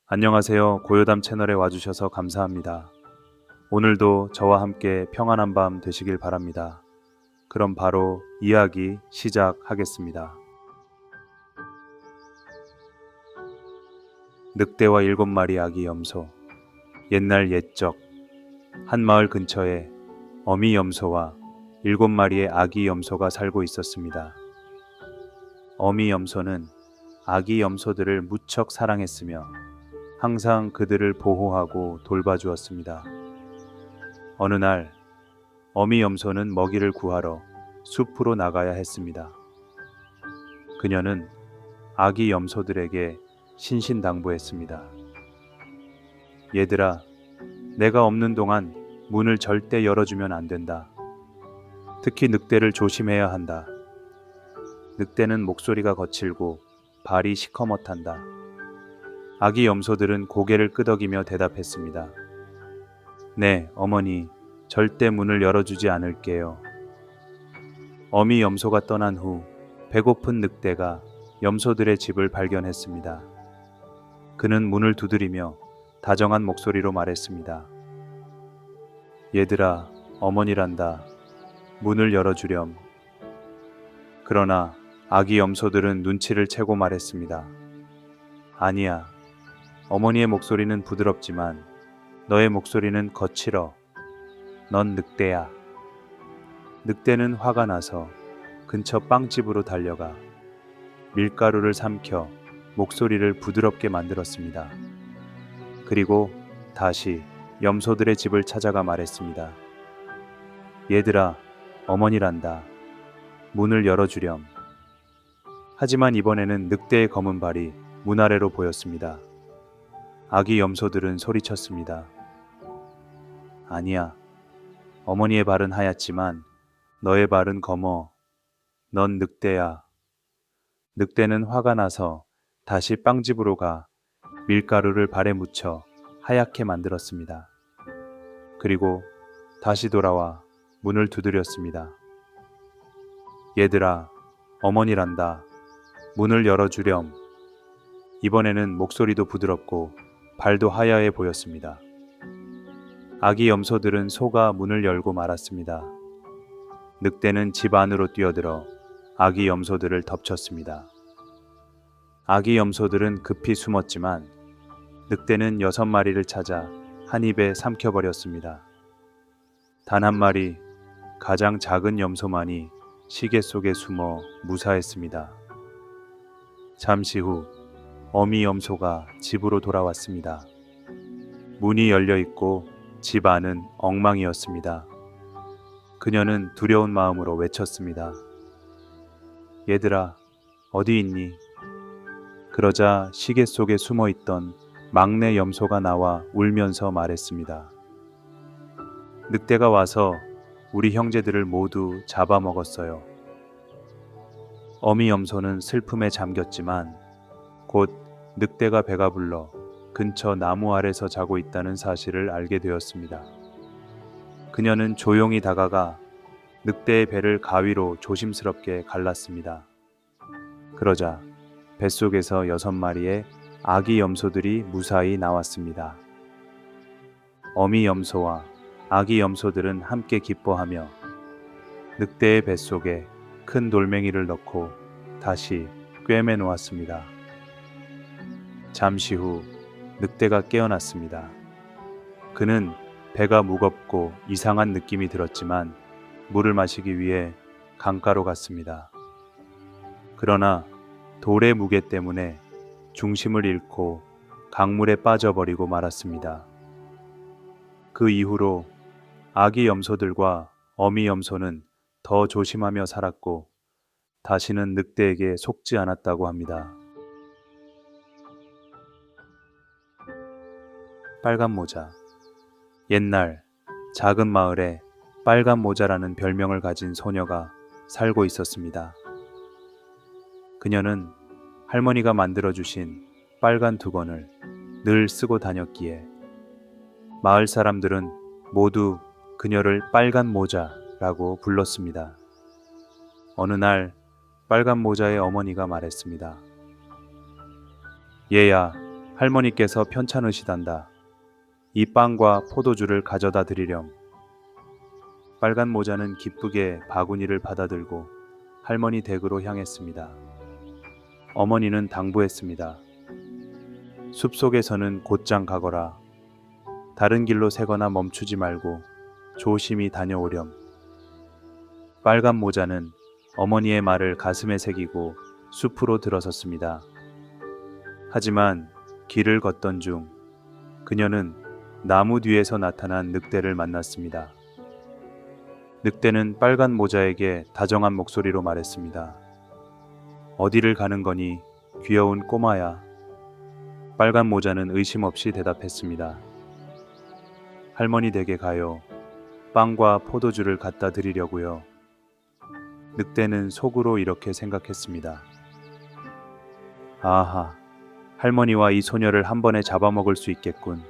안녕하세요. 고요담 채널에 와주셔서 감사합니다. 오늘도 저와 함께 평안한 밤 되시길 바랍니다. 그럼 바로 이야기 시작하겠습니다. 늑대와 7마리 아기 염소. 옛날 옛적 한 마을 근처에 어미 염소와 7마리의 아기 염소가 살고 있었습니다. 어미 염소는 아기 염소들을 무척 사랑했으며 항상 그들을 보호하고 돌봐주었습니다. 어느 날 어미 염소는 먹이를 구하러 숲으로 나가야 했습니다. 그녀는 아기 염소들에게 신신당부했습니다. 얘들아, 내가 없는 동안 문을 절대 열어주면 안 된다. 특히 늑대를 조심해야 한다. 늑대는 목소리가 거칠고 발이 시커멓단다. 아기 염소들은 고개를 끄덕이며 대답했습니다. 네, 어머니, 절대 문을 열어주지 않을게요. 어미 염소가 떠난 후 배고픈 늑대가 염소들의 집을 발견했습니다. 그는 문을 두드리며 다정한 목소리로 말했습니다. 얘들아, 어머니란다. 문을 열어주렴. 그러나 아기 염소들은 눈치를 채고 말했습니다. 아니야. 어머니의 목소리는 부드럽지만 너의 목소리는 거칠어. 넌 늑대야. 늑대는 화가 나서 근처 빵집으로 달려가 밀가루를 삼켜 목소리를 부드럽게 만들었습니다. 그리고 다시 염소들의 집을 찾아가 말했습니다. 얘들아, 어머니란다. 문을 열어주렴. 하지만 이번에는 늑대의 검은 발이 문 아래로 보였습니다. 아기 염소들은 소리쳤습니다. 아니야. 어머니의 발은 하얗지만 너의 발은 검어. 넌 늑대야. 늑대는 화가 나서 다시 빵집으로 가 밀가루를 발에 묻혀 하얗게 만들었습니다. 그리고 다시 돌아와 문을 두드렸습니다. 얘들아, 어머니란다. 문을 열어주렴. 이번에는 목소리도 부드럽고 발도 하얗게 보였습니다. 아기 염소들은 속아 문을 열고 말았습니다. 늑대는 집 안으로 뛰어들어 아기 염소들을 덮쳤습니다. 아기 염소들은 급히 숨었지만 늑대는 6마리를 찾아 한 입에 삼켜버렸습니다. 단 한 마리, 가장 작은 염소만이 시계 속에 숨어 무사했습니다. 잠시 후 어미 염소가 집으로 돌아왔습니다. 문이 열려 있고 집 안은 엉망이었습니다. 그녀는 두려운 마음으로 외쳤습니다. 얘들아, 어디 있니? 그러자 시계 속에 숨어 있던 막내 염소가 나와 울면서 말했습니다. 늑대가 와서 우리 형제들을 모두 잡아먹었어요. 어미 염소는 슬픔에 잠겼지만 곧 늑대가 배가 불러 근처 나무 아래서 자고 있다는 사실을 알게 되었습니다. 그녀는 조용히 다가가 늑대의 배를 가위로 조심스럽게 갈랐습니다. 그러자 뱃속에서 6마리의 아기 염소들이 무사히 나왔습니다. 어미 염소와 아기 염소들은 함께 기뻐하며 늑대의 뱃속에 큰 돌멩이를 넣고 다시 꿰매 놓았습니다. 잠시 후 늑대가 깨어났습니다. 그는 배가 무겁고 이상한 느낌이 들었지만 물을 마시기 위해 강가로 갔습니다. 그러나 돌의 무게 때문에 중심을 잃고 강물에 빠져버리고 말았습니다. 그 이후로 아기 염소들과 어미 염소는 더 조심하며 살았고 다시는 늑대에게 속지 않았다고 합니다. 빨간 모자. 옛날 작은 마을에 빨간 모자라는 별명을 가진 소녀가 살고 있었습니다. 그녀는 할머니가 만들어주신 빨간 두건을 늘 쓰고 다녔기에 마을 사람들은 모두 그녀를 빨간 모자라고 불렀습니다. 어느 날 빨간 모자의 어머니가 말했습니다. 얘야, 할머니께서 편찮으시단다. 이 빵과 포도주를 가져다 드리렴. 빨간 모자는 기쁘게 바구니를 받아들고 할머니 댁으로 향했습니다. 어머니는 당부했습니다. 숲속에서는 곧장 가거라. 다른 길로 새거나 멈추지 말고 조심히 다녀오렴. 빨간 모자는 어머니의 말을 가슴에 새기고 숲으로 들어섰습니다. 하지만 길을 걷던 중 그녀는 나무 뒤에서 나타난 늑대를 만났습니다. 늑대는 빨간 모자에게 다정한 목소리로 말했습니다. 어디를 가는 거니, 귀여운 꼬마야. 빨간 모자는 의심 없이 대답했습니다. 할머니 댁에 가요. 빵과 포도주를 갖다 드리려고요. 늑대는 속으로 이렇게 생각했습니다. 아하, 할머니와 이 소녀를 한 번에 잡아먹을 수 있겠군.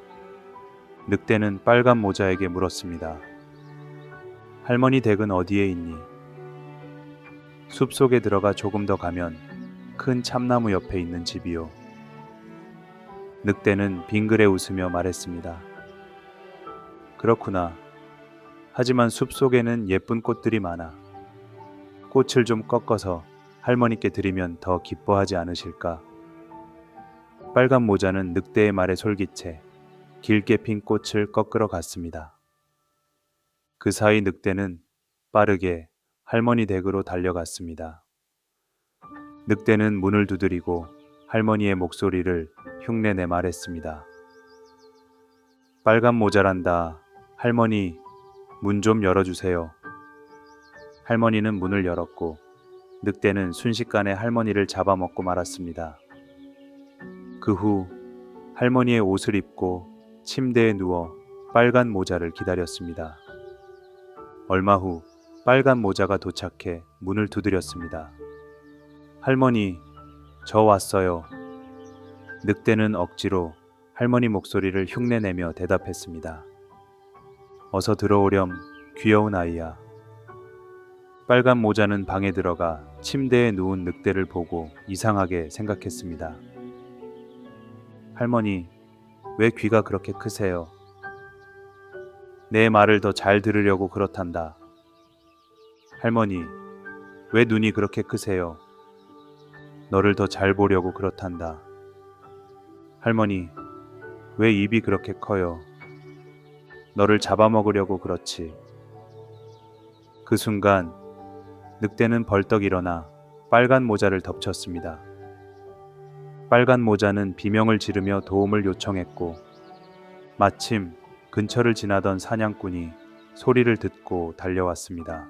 늑대는 빨간 모자에게 물었습니다. 할머니 댁은 어디에 있니? 숲속에 들어가 조금 더 가면 큰 참나무 옆에 있는 집이요. 늑대는 빙그레 웃으며 말했습니다. 그렇구나. 하지만 숲속에는 예쁜 꽃들이 많아. 꽃을 좀 꺾어서 할머니께 드리면 더 기뻐하지 않으실까? 빨간 모자는 늑대의 말에 솔깃해 길게 핀 꽃을 꺾으러 갔습니다. 그 사이 늑대는 빠르게 할머니 댁으로 달려갔습니다. 늑대는 문을 두드리고 할머니의 목소리를 흉내내 말했습니다. 빨간 모자란다. 할머니, 문 좀 열어주세요. 할머니는 문을 열었고 늑대는 순식간에 할머니를 잡아먹고 말았습니다. 그 후 할머니의 옷을 입고 침대에 누워 빨간 모자를 기다렸습니다. 얼마 후 빨간 모자가 도착해 문을 두드렸습니다. 할머니, 저 왔어요. 늑대는 억지로 할머니 목소리를 흉내내며 대답했습니다. 어서 들어오렴, 귀여운 아이야. 빨간 모자는 방에 들어가 침대에 누운 늑대를 보고 이상하게 생각했습니다. 할머니, 왜 귀가 그렇게 크세요? 내 말을 더 잘 들으려고 그렇단다. 할머니, 왜 눈이 그렇게 크세요? 너를 더 잘 보려고 그렇단다. 할머니, 왜 입이 그렇게 커요? 너를 잡아먹으려고 그렇지. 그 순간 늑대는 벌떡 일어나 빨간 모자를 덮쳤습니다. 빨간 모자는 비명을 지르며 도움을 요청했고 마침 근처를 지나던 사냥꾼이 소리를 듣고 달려왔습니다.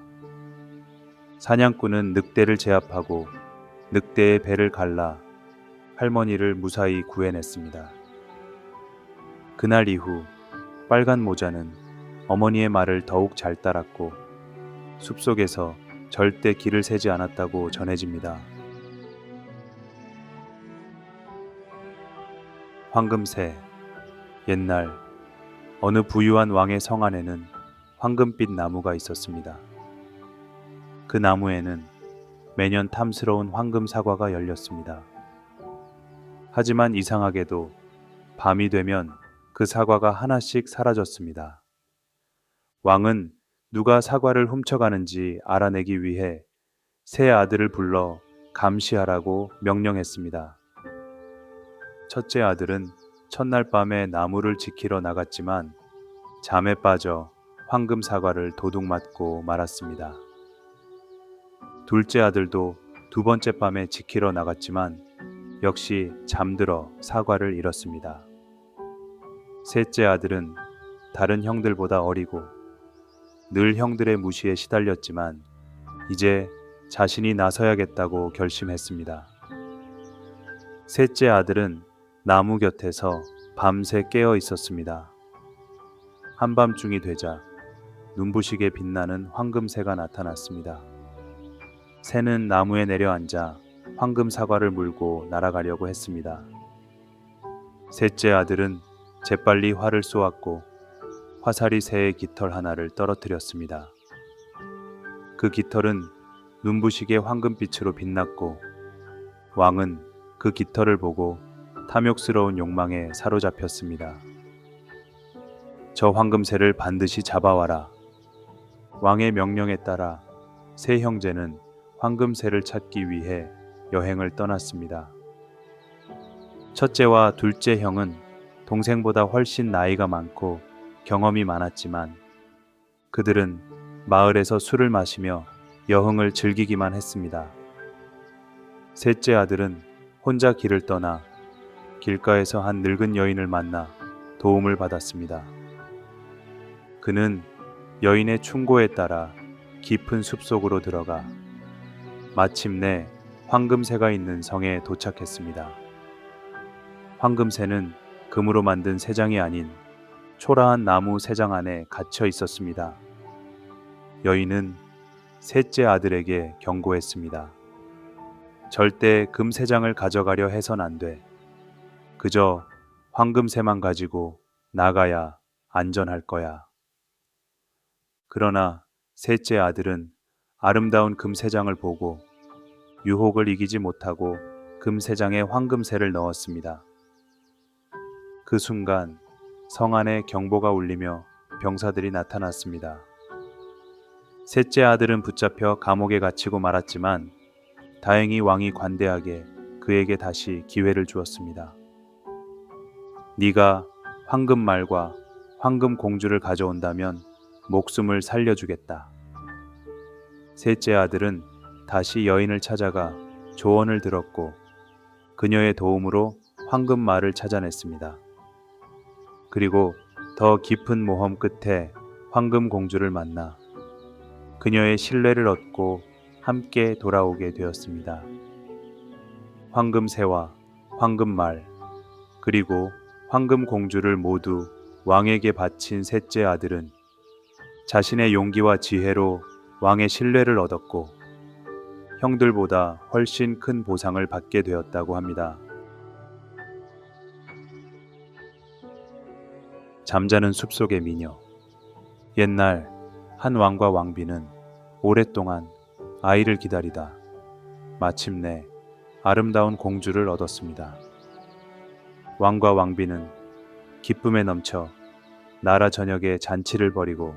사냥꾼은 늑대를 제압하고 늑대의 배를 갈라 할머니를 무사히 구해냈습니다. 그날 이후 빨간 모자는 어머니의 말을 더욱 잘 따랐고 숲속에서 절대 길을 새지 않았다고 전해집니다. 황금새. 옛날 어느 부유한 왕의 성 안에는 황금빛 나무가 있었습니다. 그 나무에는 매년 탐스러운 황금 사과가 열렸습니다. 하지만 이상하게도 밤이 되면 그 사과가 하나씩 사라졌습니다. 왕은 누가 사과를 훔쳐가는지 알아내기 위해 세 아들을 불러 감시하라고 명령했습니다. 첫째 아들은 첫날 밤에 나무를 지키러 나갔지만 잠에 빠져 황금 사과를 도둑 맞고 말았습니다. 둘째 아들도 두 번째 밤에 지키러 나갔지만 역시 잠들어 사과를 잃었습니다. 셋째 아들은 다른 형들보다 어리고 늘 형들의 무시에 시달렸지만 이제 자신이 나서야겠다고 결심했습니다. 셋째 아들은 나무 곁에서 밤새 깨어 있었습니다. 한밤중이 되자 눈부시게 빛나는 황금새가 나타났습니다. 새는 나무에 내려앉아 황금 사과를 물고 날아가려고 했습니다. 셋째 아들은 재빨리 활을 쏘았고 화살이 새의 깃털 하나를 떨어뜨렸습니다. 그 깃털은 눈부시게 황금빛으로 빛났고 왕은 그 깃털을 보고 탐욕스러운 욕망에 사로잡혔습니다. 저 황금새를 반드시 잡아와라. 왕의 명령에 따라 세 형제는 황금새를 찾기 위해 여행을 떠났습니다. 첫째와 둘째 형은 동생보다 훨씬 나이가 많고 경험이 많았지만 그들은 마을에서 술을 마시며 여흥을 즐기기만 했습니다. 셋째 아들은 혼자 길을 떠나 길가에서 한 늙은 여인을 만나 도움을 받았습니다. 그는 여인의 충고에 따라 깊은 숲속으로 들어가 마침내 황금새가 있는 성에 도착했습니다. 황금새는 금으로 만든 새장이 아닌 초라한 나무 새장 안에 갇혀 있었습니다. 여인은 셋째 아들에게 경고했습니다. 절대 금새장을 가져가려 해선 안 돼. 그저 황금새만 가지고 나가야 안전할 거야. 그러나 셋째 아들은 아름다운 금새장을 보고 유혹을 이기지 못하고 금새장에 황금새를 넣었습니다. 그 순간 성 안에 경보가 울리며 병사들이 나타났습니다. 셋째 아들은 붙잡혀 감옥에 갇히고 말았지만 다행히 왕이 관대하게 그에게 다시 기회를 주었습니다. 네가 황금말과 황금공주를 가져온다면 목숨을 살려주겠다. 셋째 아들은 다시 여인을 찾아가 조언을 들었고 그녀의 도움으로 황금말을 찾아냈습니다. 그리고 더 깊은 모험 끝에 황금공주를 만나 그녀의 신뢰를 얻고 함께 돌아오게 되었습니다. 황금새와 황금말 그리고 황금공주를 모두 왕에게 바친 셋째 아들은 자신의 용기와 지혜로 왕의 신뢰를 얻었고 형들보다 훨씬 큰 보상을 받게 되었다고 합니다. 잠자는 숲속의 미녀. 옛날 한 왕과 왕비는 오랫동안 아이를 기다리다 마침내 아름다운 공주를 얻었습니다. 왕과 왕비는 기쁨에 넘쳐 나라 전역에 잔치를 벌이고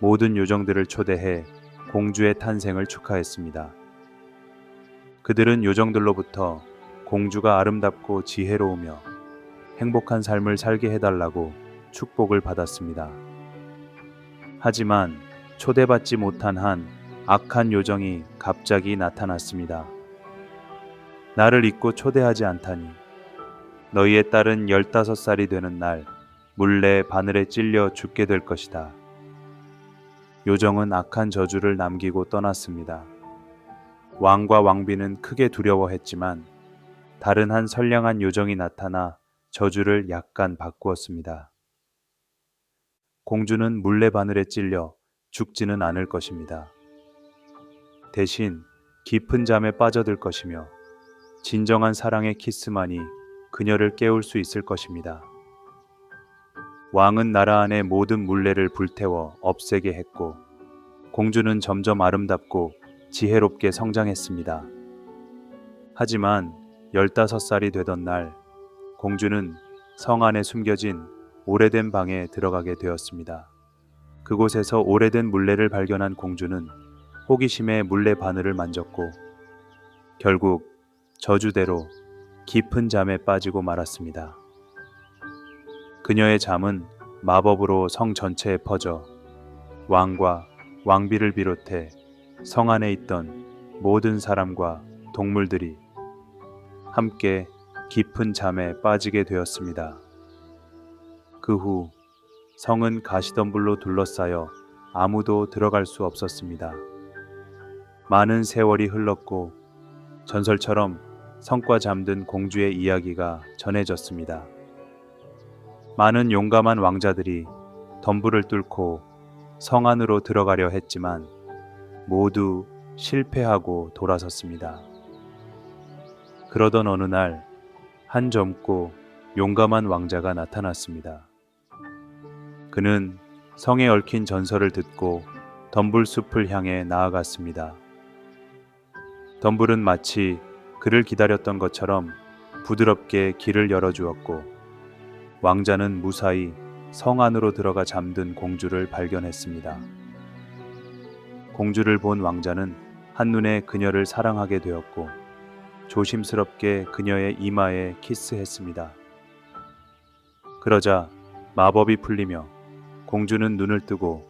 모든 요정들을 초대해 공주의 탄생을 축하했습니다. 그들은 요정들로부터 공주가 아름답고 지혜로우며 행복한 삶을 살게 해달라고 축복을 받았습니다. 하지만 초대받지 못한 한 악한 요정이 갑자기 나타났습니다. 나를 잊고 초대하지 않다니 너희의 딸은 15살이 되는 날 물레 바늘에 찔려 죽게 될 것이다. 요정은 악한 저주를 남기고 떠났습니다. 왕과 왕비는 크게 두려워했지만 다른 한 선량한 요정이 나타나 저주를 약간 바꾸었습니다. 공주는 물레 바늘에 찔려 죽지는 않을 것입니다. 대신 깊은 잠에 빠져들 것이며 진정한 사랑의 키스만이 그녀를 깨울 수 있을 것입니다. 왕은 나라 안의 모든 물레를 불태워 없애게 했고 공주는 점점 아름답고 지혜롭게 성장했습니다. 하지만 15살이 되던 날 공주는 성 안에 숨겨진 오래된 방에 들어가게 되었습니다. 그곳에서 오래된 물레를 발견한 공주는 호기심에 물레 바늘을 만졌고 결국 저주대로 깊은 잠에 빠지고 말았습니다. 그녀의 잠은 마법으로 성 전체에 퍼져 왕과 왕비를 비롯해 성 안에 있던 모든 사람과 동물들이 함께 깊은 잠에 빠지게 되었습니다. 그 후 성은 가시덤불로 둘러싸여 아무도 들어갈 수 없었습니다. 많은 세월이 흘렀고 전설처럼 성과 잠든 공주의 이야기가 전해졌습니다. 많은 용감한 왕자들이 덤불을 뚫고 성 안으로 들어가려 했지만 모두 실패하고 돌아섰습니다. 그러던 어느 날 한 젊고 용감한 왕자가 나타났습니다. 그는 성에 얽힌 전설을 듣고 덤불숲을 향해 나아갔습니다. 덤불은 마치 그를 기다렸던 것처럼 부드럽게 길을 열어주었고 왕자는 무사히 성 안으로 들어가 잠든 공주를 발견했습니다. 공주를 본 왕자는 한눈에 그녀를 사랑하게 되었고 조심스럽게 그녀의 이마에 키스했습니다. 그러자 마법이 풀리며 공주는 눈을 뜨고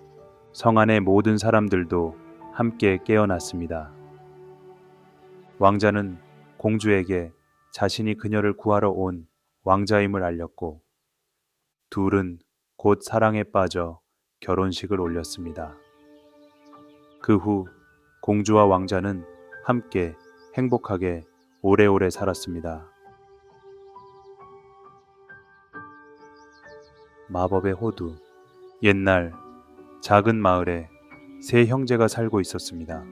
성 안의 모든 사람들도 함께 깨어났습니다. 왕자는 공주에게 자신이 그녀를 구하러 온 왕자임을 알렸고 둘은 곧 사랑에 빠져 결혼식을 올렸습니다. 그 후 공주와 왕자는 함께 행복하게 오래오래 살았습니다. 마법의 호두. 옛날 작은 마을에 세 형제가 살고 있었습니다.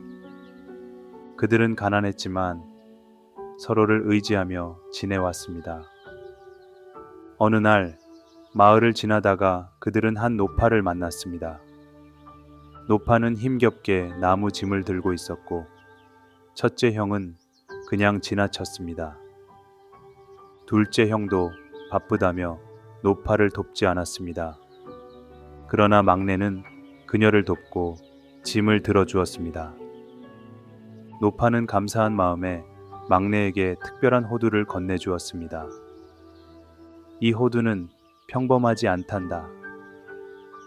그들은 가난했지만 서로를 의지하며 지내왔습니다. 어느 날 마을을 지나다가 그들은 한 노파를 만났습니다. 노파는 힘겹게 나무 짐을 들고 있었고 첫째 형은 그냥 지나쳤습니다. 둘째 형도 바쁘다며 노파를 돕지 않았습니다. 그러나 막내는 그녀를 돕고 짐을 들어주었습니다. 노파는 감사한 마음에 막내에게 특별한 호두를 건네주었습니다. 이 호두는 평범하지 않단다.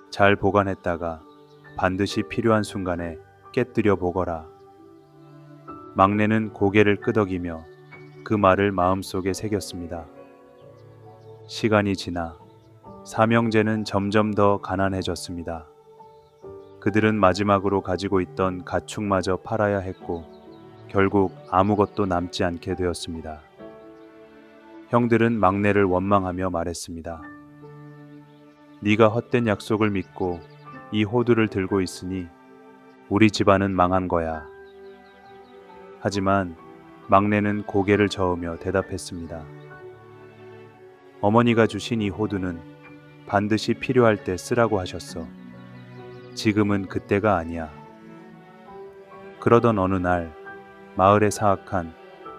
잘 보관했다가 반드시 필요한 순간에 깨뜨려 보거라. 막내는 고개를 끄덕이며 그 말을 마음속에 새겼습니다. 시간이 지나 삼형제는 점점 더 가난해졌습니다. 그들은 마지막으로 가지고 있던 가축마저 팔아야 했고 결국 아무것도 남지 않게 되었습니다. 형들은 막내를 원망하며 말했습니다. 네가 헛된 약속을 믿고 이 호두를 들고 있으니 우리 집안은 망한 거야. 하지만 막내는 고개를 저으며 대답했습니다. 어머니가 주신 이 호두는 반드시 필요할 때 쓰라고 하셨어. 지금은 그때가 아니야. 그러던 어느 날 마을에 사악한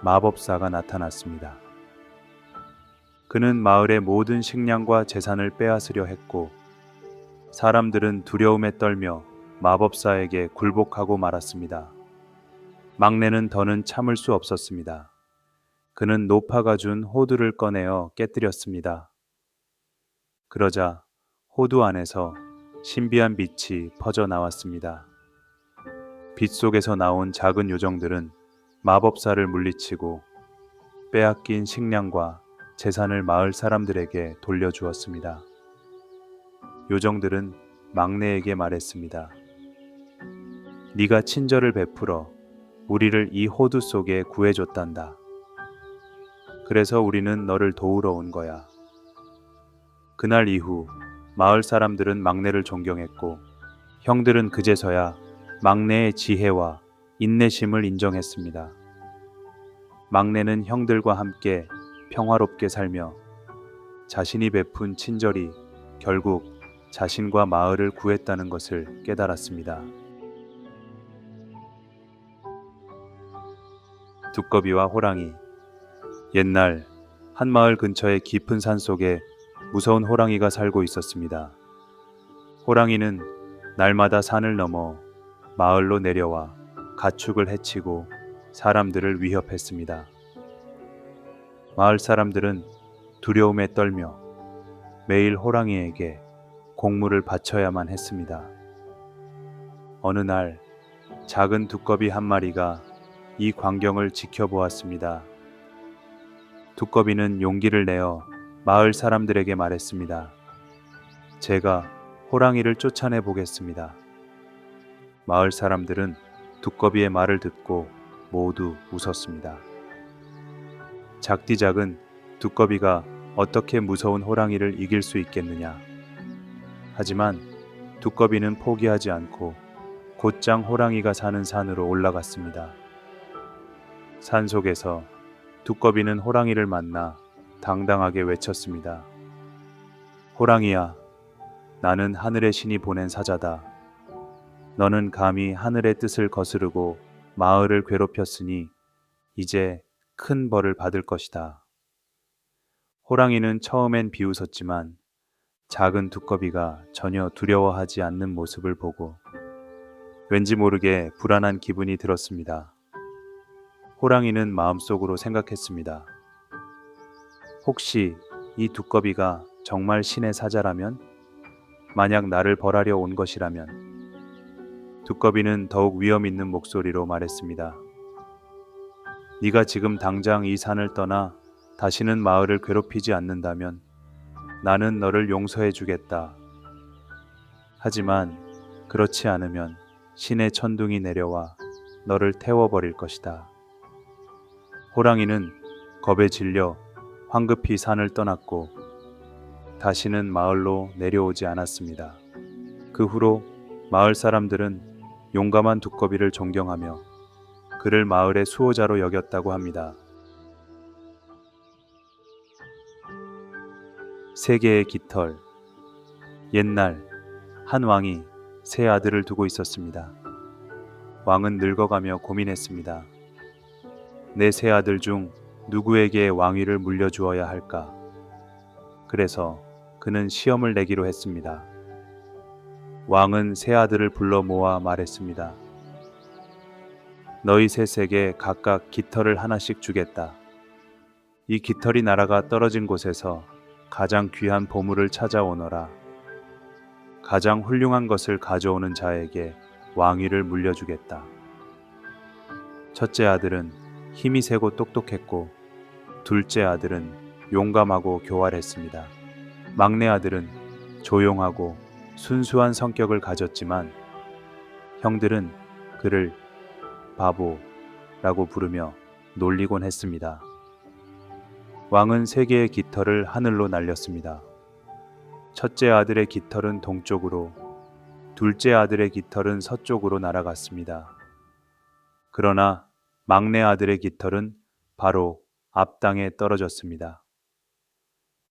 마법사가 나타났습니다. 그는 마을의 모든 식량과 재산을 빼앗으려 했고 사람들은 두려움에 떨며 마법사에게 굴복하고 말았습니다. 막내는 더는 참을 수 없었습니다. 그는 노파가 준 호두를 꺼내어 깨뜨렸습니다. 그러자 호두 안에서 신비한 빛이 퍼져 나왔습니다. 빛 속에서 나온 작은 요정들은 마법사를 물리치고 빼앗긴 식량과 재산을 마을 사람들에게 돌려주었습니다. 요정들은 막내에게 말했습니다. 네가 친절을 베풀어 우리를 이 호두 속에 구해줬단다. 그래서 우리는 너를 도우러 온 거야. 그날 이후 마을 사람들은 막내를 존경했고 형들은 그제서야 막내의 지혜와 인내심을 인정했습니다. 막내는 형들과 함께 평화롭게 살며 자신이 베푼 친절이 결국 자신과 마을을 구했다는 것을 깨달았습니다. 두꺼비와 호랑이. 옛날 한 마을 근처의 깊은 산 속에 무서운 호랑이가 살고 있었습니다. 호랑이는 날마다 산을 넘어 마을로 내려와 가축을 해치고 사람들을 위협했습니다. 마을 사람들은 두려움에 떨며 매일 호랑이에게 공물을 바쳐야만 했습니다. 어느 날 작은 두꺼비 한 마리가 이 광경을 지켜보았습니다. 두꺼비는 용기를 내어 마을 사람들에게 말했습니다. 제가 호랑이를 쫓아내 보겠습니다. 마을 사람들은 두꺼비의 말을 듣고 모두 웃었습니다. 작디작은 두꺼비가 어떻게 무서운 호랑이를 이길 수 있겠느냐. 하지만 두꺼비는 포기하지 않고 곧장 호랑이가 사는 산으로 올라갔습니다. 산 속에서 두꺼비는 호랑이를 만나 당당하게 외쳤습니다. 호랑이야, 나는 하늘의 신이 보낸 사자다. 너는 감히 하늘의 뜻을 거스르고 마을을 괴롭혔으니 이제 큰 벌을 받을 것이다. 호랑이는 처음엔 비웃었지만 작은 두꺼비가 전혀 두려워하지 않는 모습을 보고 왠지 모르게 불안한 기분이 들었습니다. 호랑이는 마음속으로 생각했습니다. 혹시 이 두꺼비가 정말 신의 사자라면? 만약 나를 벌하려 온 것이라면? 두꺼비는 더욱 위험 있는 목소리로 말했습니다. 네가 지금 당장 이 산을 떠나 다시는 마을을 괴롭히지 않는다면 나는 너를 용서해 주겠다. 하지만 그렇지 않으면 신의 천둥이 내려와 너를 태워버릴 것이다. 호랑이는 겁에 질려 황급히 산을 떠났고 다시는 마을로 내려오지 않았습니다. 그 후로 마을 사람들은 용감한 두꺼비를 존경하며 그를 마을의 수호자로 여겼다고 합니다. 세 개의 깃털. 옛날 한 왕이 세 아들을 두고 있었습니다. 왕은 늙어가며 고민했습니다. 내 세 아들 중 누구에게 왕위를 물려주어야 할까? 그래서 그는 시험을 내기로 했습니다. 왕은 세 아들을 불러 모아 말했습니다. 너희 셋에게 각각 깃털을 하나씩 주겠다. 이 깃털이 날아가 떨어진 곳에서 가장 귀한 보물을 찾아오너라. 가장 훌륭한 것을 가져오는 자에게 왕위를 물려주겠다. 첫째 아들은 힘이 세고 똑똑했고 둘째 아들은 용감하고 교활했습니다. 막내 아들은 조용하고 순수한 성격을 가졌지만 형들은 그를 바보라고 부르며 놀리곤 했습니다. 왕은 세 개의 깃털을 하늘로 날렸습니다. 첫째 아들의 깃털은 동쪽으로, 둘째 아들의 깃털은 서쪽으로 날아갔습니다. 그러나 막내 아들의 깃털은 바로 앞땅에 떨어졌습니다.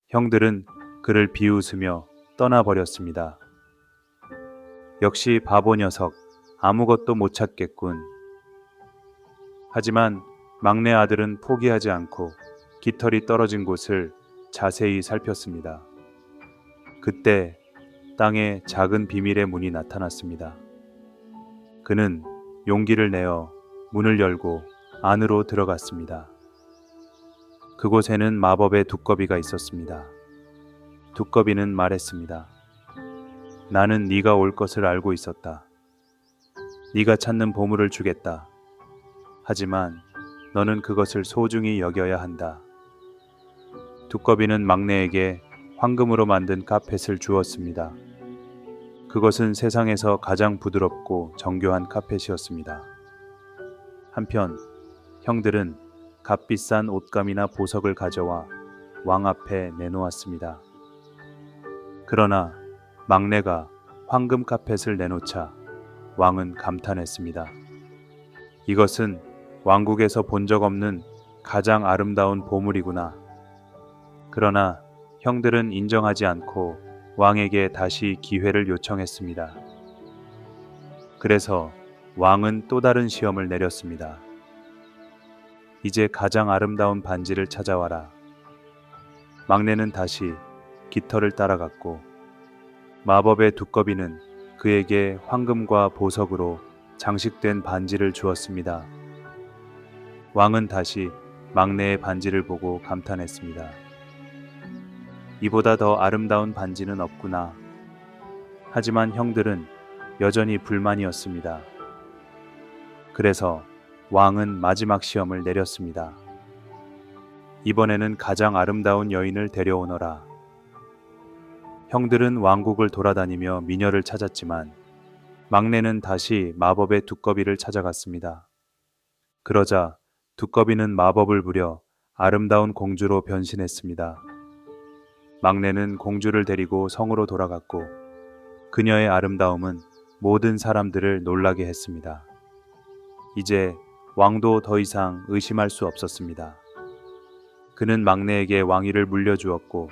형들은 그를 비웃으며 떠나버렸습니다. 역시 바보 녀석, 아무것도 못 찾겠군. 하지만 막내 아들은 포기하지 않고 깃털이 떨어진 곳을 자세히 살폈습니다. 그때 땅에 작은 비밀의 문이 나타났습니다. 그는 용기를 내어 문을 열고 안으로 들어갔습니다. 그곳에는 마법의 두꺼비가 있었습니다. 두꺼비는 말했습니다. 나는 네가 올 것을 알고 있었다. 네가 찾는 보물을 주겠다. 하지만 너는 그것을 소중히 여겨야 한다. 두꺼비는 막내에게 황금으로 만든 카펫을 주었습니다. 그것은 세상에서 가장 부드럽고 정교한 카펫이었습니다. 한편 형들은 값비싼 옷감이나 보석을 가져와 왕 앞에 내놓았습니다. 그러나 막내가 황금 카펫을 내놓자 왕은 감탄했습니다. 이것은 왕국에서 본 적 없는 가장 아름다운 보물이구나. 그러나 형들은 인정하지 않고 왕에게 다시 기회를 요청했습니다. 그래서 왕은 또 다른 시험을 내렸습니다. 이제 가장 아름다운 반지를 찾아와라. 막내는 다시 깃털을 따라갔고 마법의 두꺼비는 그에게 황금과 보석으로 장식된 반지를 주었습니다. 왕은 다시 막내의 반지를 보고 감탄했습니다. 이보다 더 아름다운 반지는 없구나. 하지만 형들은 여전히 불만이었습니다. 그래서 왕은 마지막 시험을 내렸습니다. 이번에는 가장 아름다운 여인을 데려오너라. 형들은 왕국을 돌아다니며 미녀를 찾았지만 막내는 다시 마법의 두꺼비를 찾아갔습니다. 그러자 두꺼비는 마법을 부려 아름다운 공주로 변신했습니다. 막내는 공주를 데리고 성으로 돌아갔고 그녀의 아름다움은 모든 사람들을 놀라게 했습니다. 이제 왕도 더 이상 의심할 수 없었습니다. 그는 막내에게 왕위를 물려주었고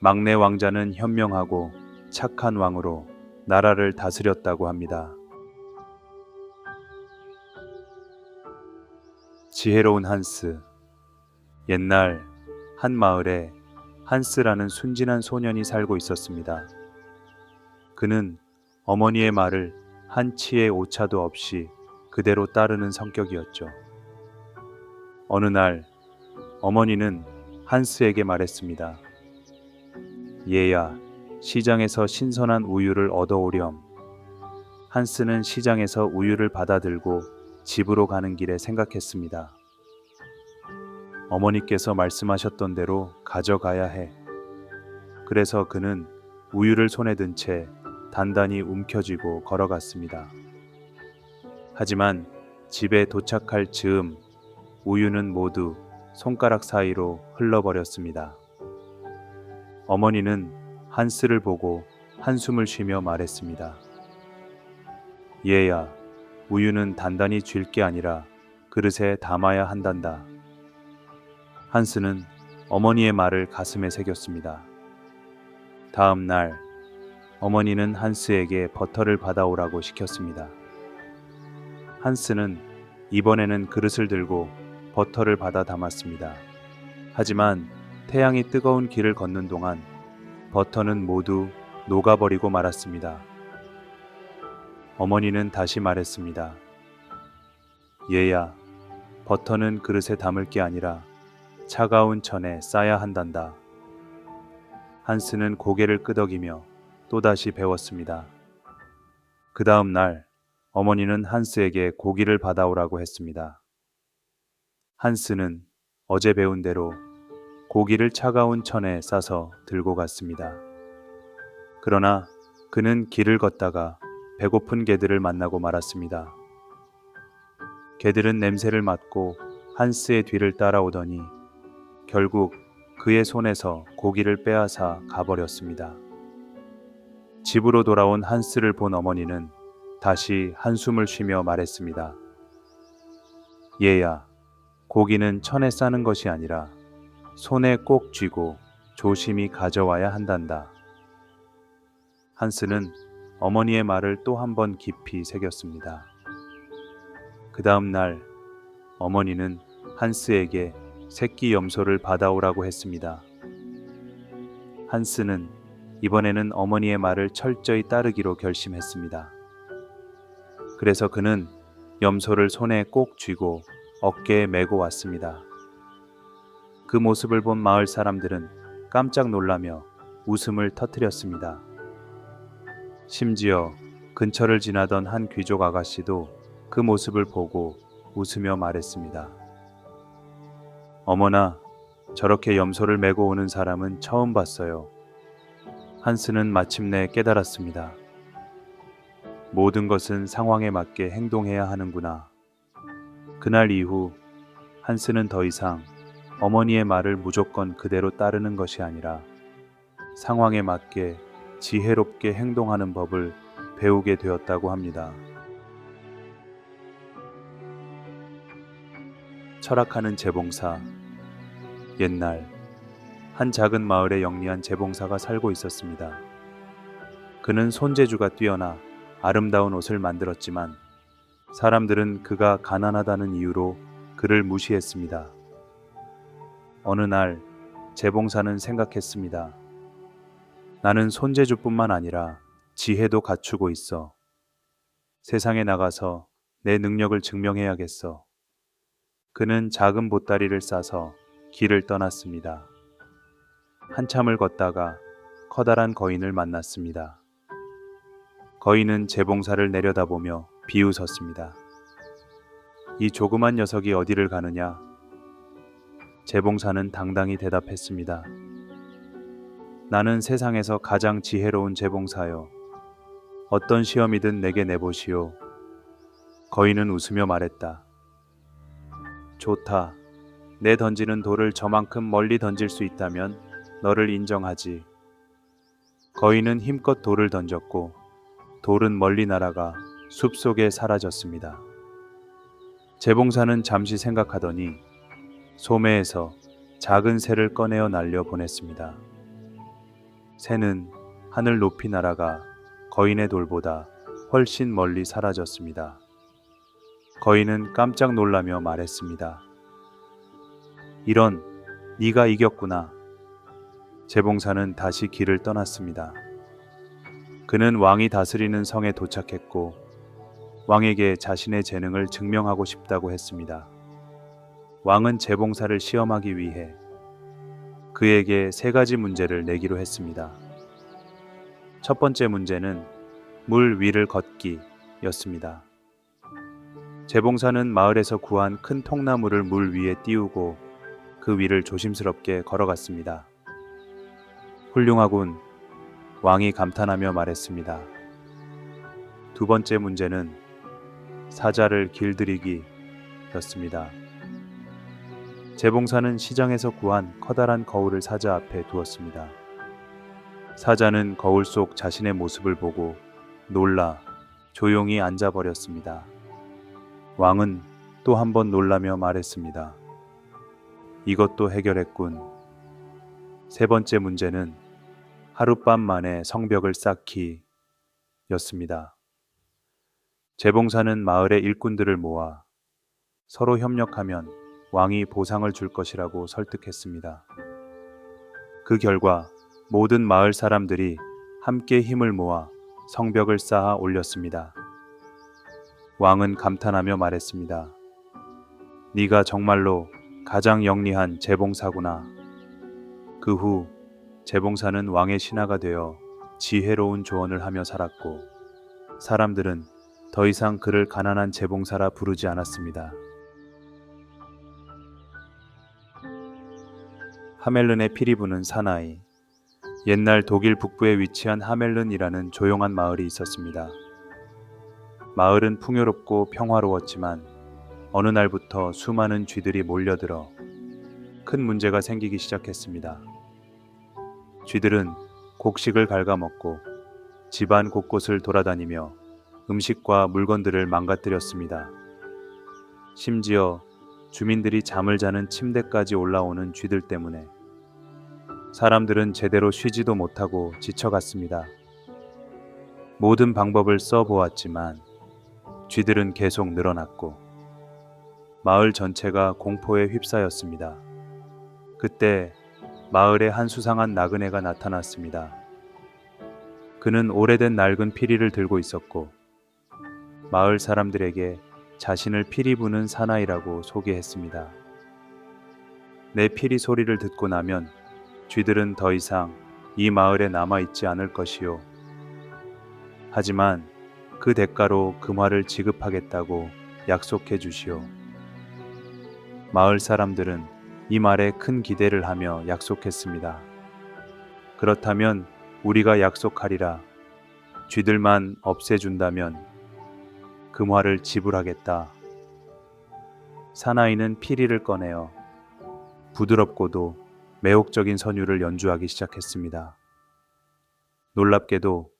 막내 왕자는 현명하고 착한 왕으로 나라를 다스렸다고 합니다. 지혜로운 한스. 옛날 한 마을에 한스라는 순진한 소년이 살고 있었습니다. 그는 어머니의 말을 한치의 오차도 없이 그대로 따르는 성격이었죠. 어느 날 어머니는 한스에게 말했습니다. 얘야, 시장에서 신선한 우유를 얻어오렴. 한스는 시장에서 우유를 받아들고 집으로 가는 길에 생각했습니다. 어머니께서 말씀하셨던 대로 가져가야 해. 그래서 그는 우유를 손에 든 채 단단히 움켜쥐고 걸어갔습니다. 하지만 집에 도착할 즈음 우유는 모두 손가락 사이로 흘러버렸습니다. 어머니는 한스를 보고 한숨을 쉬며 말했습니다. 얘야, 우유는 단단히 쥘 게 아니라 그릇에 담아야 한단다. 한스는 어머니의 말을 가슴에 새겼습니다. 다음 날 어머니는 한스에게 버터를 받아오라고 시켰습니다. 한스는 이번에는 그릇을 들고 버터를 받아 담았습니다. 하지만 태양이 뜨거운 길을 걷는 동안 버터는 모두 녹아버리고 말았습니다. 어머니는 다시 말했습니다. 얘야, 버터는 그릇에 담을 게 아니라 차가운 천에 싸야 한단다. 한스는 고개를 끄덕이며 또다시 배웠습니다. 그 다음 날 어머니는 한스에게 고기를 받아오라고 했습니다. 한스는 어제 배운 대로 고기를 차가운 천에 싸서 들고 갔습니다. 그러나 그는 길을 걷다가 배고픈 개들을 만나고 말았습니다. 개들은 냄새를 맡고 한스의 뒤를 따라오더니 결국 그의 손에서 고기를 빼앗아 가버렸습니다. 집으로 돌아온 한스를 본 어머니는 다시 한숨을 쉬며 말했습니다. 얘야, 고기는 천에 싸는 것이 아니라 손에 꼭 쥐고 조심히 가져와야 한단다. 한스는 어머니의 말을 또 한 번 깊이 새겼습니다. 그 다음 날 어머니는 한스에게 새끼 염소를 받아오라고 했습니다. 한스는 이번에는 어머니의 말을 철저히 따르기로 결심했습니다. 그래서 그는 염소를 손에 꼭 쥐고 어깨에 메고 왔습니다. 그 모습을 본 마을 사람들은 깜짝 놀라며 웃음을 터뜨렸습니다. 심지어 근처를 지나던 한 귀족 아가씨도 그 모습을 보고 웃으며 말했습니다. 어머나, 저렇게 염소를 메고 오는 사람은 처음 봤어요. 한스는 마침내 깨달았습니다. 모든 것은 상황에 맞게 행동해야 하는구나. 그날 이후 한스는 더 이상 어머니의 말을 무조건 그대로 따르는 것이 아니라 상황에 맞게 지혜롭게 행동하는 법을 배우게 되었다고 합니다. 철학하는 재봉사. 옛날 한 작은 마을에 영리한 재봉사가 살고 있었습니다. 그는 손재주가 뛰어나 아름다운 옷을 만들었지만 사람들은 그가 가난하다는 이유로 그를 무시했습니다. 어느 날 재봉사는 생각했습니다. 나는 손재주뿐만 아니라 지혜도 갖추고 있어. 세상에 나가서 내 능력을 증명해야겠어. 그는 작은 보따리를 싸서 길을 떠났습니다. 한참을 걷다가 커다란 거인을 만났습니다. 거인은 재봉사를 내려다보며 비웃었습니다. 이 조그만 녀석이 어디를 가느냐? 재봉사는 당당히 대답했습니다. 나는 세상에서 가장 지혜로운 재봉사요. 어떤 시험이든 내게 내보시오. 거인은 웃으며 말했다. 좋다. 내 던지는 돌을 저만큼 멀리 던질 수 있다면 너를 인정하지. 거인은 힘껏 돌을 던졌고 돌은 멀리 날아가 숲속에 사라졌습니다. 재봉사는 잠시 생각하더니 소매에서 작은 새를 꺼내어 날려 보냈습니다. 새는 하늘 높이 날아가 거인의 돌보다 훨씬 멀리 사라졌습니다. 거인은 깜짝 놀라며 말했습니다. 이런, 네가 이겼구나. 재봉사는 다시 길을 떠났습니다. 그는 왕이 다스리는 성에 도착했고 왕에게 자신의 재능을 증명하고 싶다고 했습니다. 왕은 재봉사를 시험하기 위해 그에게 3가지 문제를 내기로 했습니다. 첫 번째 문제는 물 위를 걷기였습니다. 재봉사는 마을에서 구한 큰 통나무를 물 위에 띄우고 그 위를 조심스럽게 걸어갔습니다. 훌륭하군, 왕이 감탄하며 말했습니다. 두 번째 문제는 사자를 길들이기였습니다. 재봉사는 시장에서 구한 커다란 거울을 사자 앞에 두었습니다. 사자는 거울 속 자신의 모습을 보고 놀라 조용히 앉아버렸습니다. 왕은 또 한 번 놀라며 말했습니다. 이것도 해결했군. 세 번째 문제는 하룻밤 만에 성벽을 쌓기였습니다. 재봉사는 마을의 일꾼들을 모아 서로 협력하면 왕이 보상을 줄 것이라고 설득했습니다. 그 결과 모든 마을 사람들이 함께 힘을 모아 성벽을 쌓아 올렸습니다. 왕은 감탄하며 말했습니다. 네가 정말로 가장 영리한 재봉사구나. 그 후 재봉사는 왕의 신하가 되어 지혜로운 조언을 하며 살았고 사람들은 더 이상 그를 가난한 재봉사라 부르지 않았습니다. 하멜른의 피리 부는 사나이. 옛날 독일 북부에 위치한 하멜른이라는 조용한 마을이 있었습니다. 마을은 풍요롭고 평화로웠지만 어느 날부터 수많은 쥐들이 몰려들어 큰 문제가 생기기 시작했습니다. 쥐들은 곡식을 갉아먹고 집안 곳곳을 돌아다니며 음식과 물건들을 망가뜨렸습니다. 심지어 주민들이 잠을 자는 침대까지 올라오는 쥐들 때문에 사람들은 제대로 쉬지도 못하고 지쳐갔습니다. 모든 방법을 써보았지만 쥐들은 계속 늘어났고 마을 전체가 공포에 휩싸였습니다. 그때 마을에 한 수상한 나그네가 나타났습니다. 그는 오래된 낡은 피리를 들고 있었고 마을 사람들에게 자신을 피리 부는 사나이라고 소개했습니다. 내 피리 소리를 듣고 나면 쥐들은 더 이상 이 마을에 남아있지 않을 것이요. 하지만 그 대가로 금화를 지급하겠다고 약속해 주시오. 마을 사람들은 이 말에 큰 기대를 하며 약속했습니다. 그렇다면 우리가 약속하리라. 쥐들만 없애준다면 금화를 지불하겠다. 사나이는 피리를 꺼내어 부드럽고도 매혹적인 선율을 연주하기 시작했습니다. 놀랍게도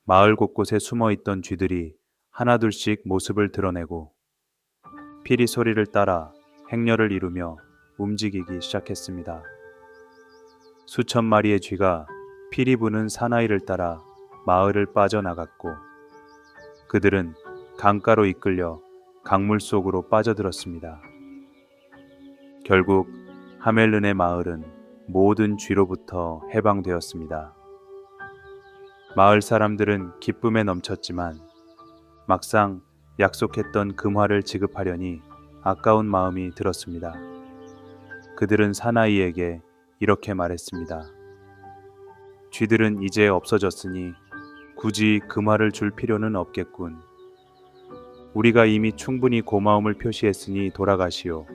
마을 곳곳에 숨어있던 쥐들이 하나둘씩 모습을 드러내고 피리 소리를 따라 행렬을 이루며 움직이기 시작했습니다. 수천 마리의 쥐가 피리 부는 사나이를 따라 마을을 빠져나갔고 그들은 강가로 이끌려 강물 속으로 빠져들었습니다. 결국 하멜른의 마을은 모든 쥐로부터 해방되었습니다. 마을 사람들은 기쁨에 넘쳤지만 막상 약속했던 금화를 지급하려니 아까운 마음이 들었습니다. 그들은 사나이에게 이렇게 말했습니다. 쥐들은 이제 없어졌으니 굳이 금화를 줄 필요는 없겠군. 우리가 이미 충분히 고마움을 표시했으니 돌아가시오.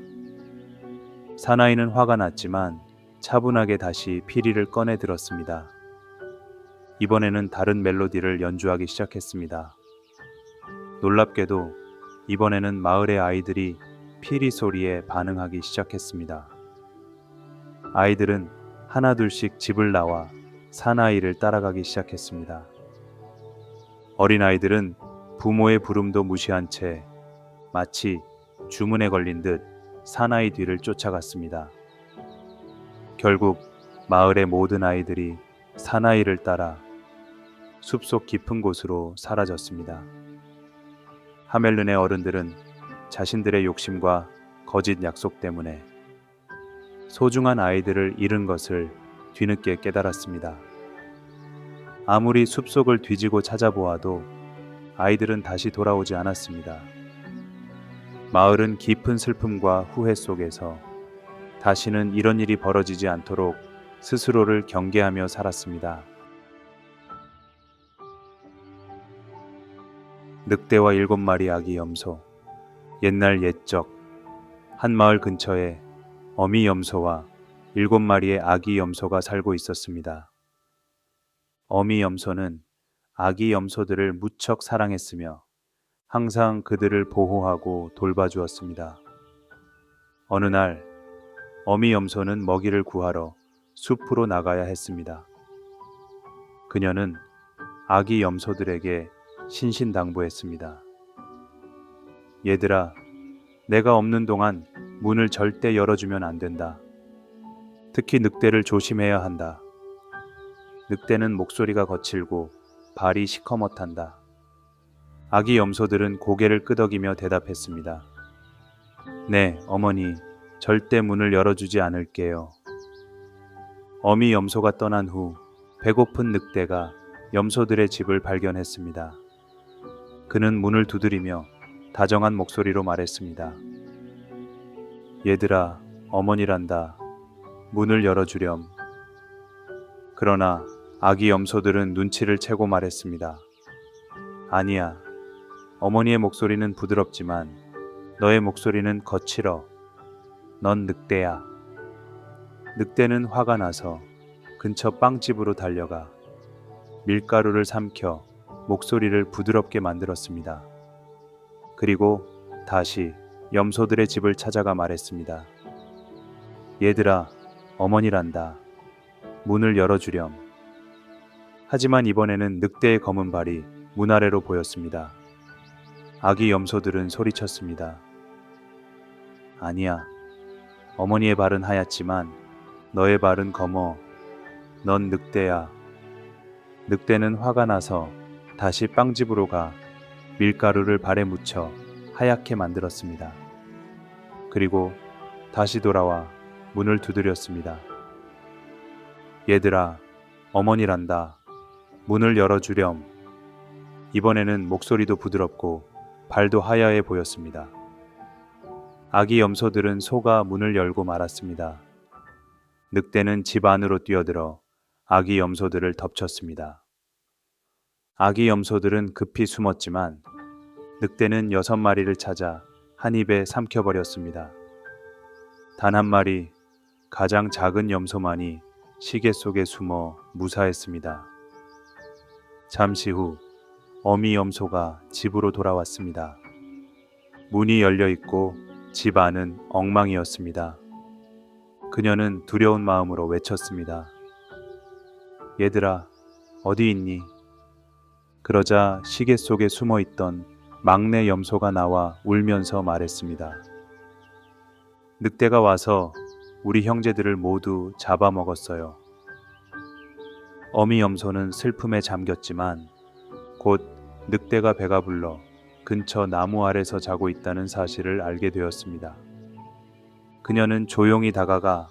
사나이는 화가 났지만 차분하게 다시 피리를 꺼내 들었습니다. 이번에는 다른 멜로디를 연주하기 시작했습니다. 놀랍게도 이번에는 마을의 아이들이 피리 소리에 반응하기 시작했습니다. 아이들은 하나둘씩 집을 나와 사나이를 따라가기 시작했습니다. 어린아이들은 부모의 부름도 무시한 채 마치 주문에 걸린 듯 사나이 뒤를 쫓아갔습니다. 결국 마을의 모든 아이들이 사나이를 따라 숲속 깊은 곳으로 사라졌습니다. 하멜른의 어른들은 자신들의 욕심과 거짓 약속 때문에 소중한 아이들을 잃은 것을 뒤늦게 깨달았습니다. 아무리 숲속을 뒤지고 찾아보아도 아이들은 다시 돌아오지 않았습니다. 마을은 깊은 슬픔과 후회 속에서 다시는 이런 일이 벌어지지 않도록 스스로를 경계하며 살았습니다. 늑대와 7마리 아기 염소. 옛날 옛적 한 마을 근처에 어미 염소와 7마리의 아기 염소가 살고 있었습니다. 어미 염소는 아기 염소들을 무척 사랑했으며 항상 그들을 보호하고 돌봐주었습니다. 어느 날 어미 염소는 먹이를 구하러 숲으로 나가야 했습니다. 그녀는 아기 염소들에게 신신당부했습니다. 얘들아, 내가 없는 동안 문을 절대 열어주면 안 된다. 특히 늑대를 조심해야 한다. 늑대는 목소리가 거칠고 발이 시커멓단다. 아기 염소들은 고개를 끄덕이며 대답했습니다. 네, 어머니, 절대 문을 열어주지 않을게요. 어미 염소가 떠난 후 배고픈 늑대가 염소들의 집을 발견했습니다. 그는 문을 두드리며 다정한 목소리로 말했습니다. 얘들아, 어머니란다. 문을 열어주렴. 그러나 아기 염소들은 눈치를 채고 말했습니다. 아니야. 어머니의 목소리는 부드럽지만 너의 목소리는 거칠어. 넌 늑대야. 늑대는 화가 나서 근처 빵집으로 달려가 밀가루를 삼켜 목소리를 부드럽게 만들었습니다. 그리고 다시 염소들의 집을 찾아가 말했습니다. 얘들아, 어머니란다. 문을 열어주렴. 하지만 이번에는 늑대의 검은 발이 문 아래로 보였습니다. 아기 염소들은 소리쳤습니다. 아니야. 어머니의 발은 하얗지만 너의 발은 검어. 넌 늑대야. 늑대는 화가 나서 다시 빵집으로 가 밀가루를 발에 묻혀 하얗게 만들었습니다. 그리고 다시 돌아와 문을 두드렸습니다. 얘들아, 어머니란다. 문을 열어주렴. 이번에는 목소리도 부드럽고 발도 하얗게 보였습니다. 아기 염소들은 속아 문을 열고 말았습니다. 늑대는 집 안으로 뛰어들어 아기 염소들을 덮쳤습니다. 아기 염소들은 급히 숨었지만 늑대는 6마리를 찾아 한 입에 삼켜버렸습니다. 단 한 마리, 가장 작은 염소만이 시계 속에 숨어 무사했습니다. 잠시 후 어미 염소가 집으로 돌아왔습니다. 문이 열려 있고 집 안은 엉망이었습니다. 그녀는 두려운 마음으로 외쳤습니다. 얘들아, 어디 있니? 그러자 시계 속에 숨어 있던 막내 염소가 나와 울면서 말했습니다. 늑대가 와서 우리 형제들을 모두 잡아먹었어요. 어미 염소는 슬픔에 잠겼지만 곧 늑대가 배가 불러 근처 나무 아래서 자고 있다는 사실을 알게 되었습니다. 그녀는 조용히 다가가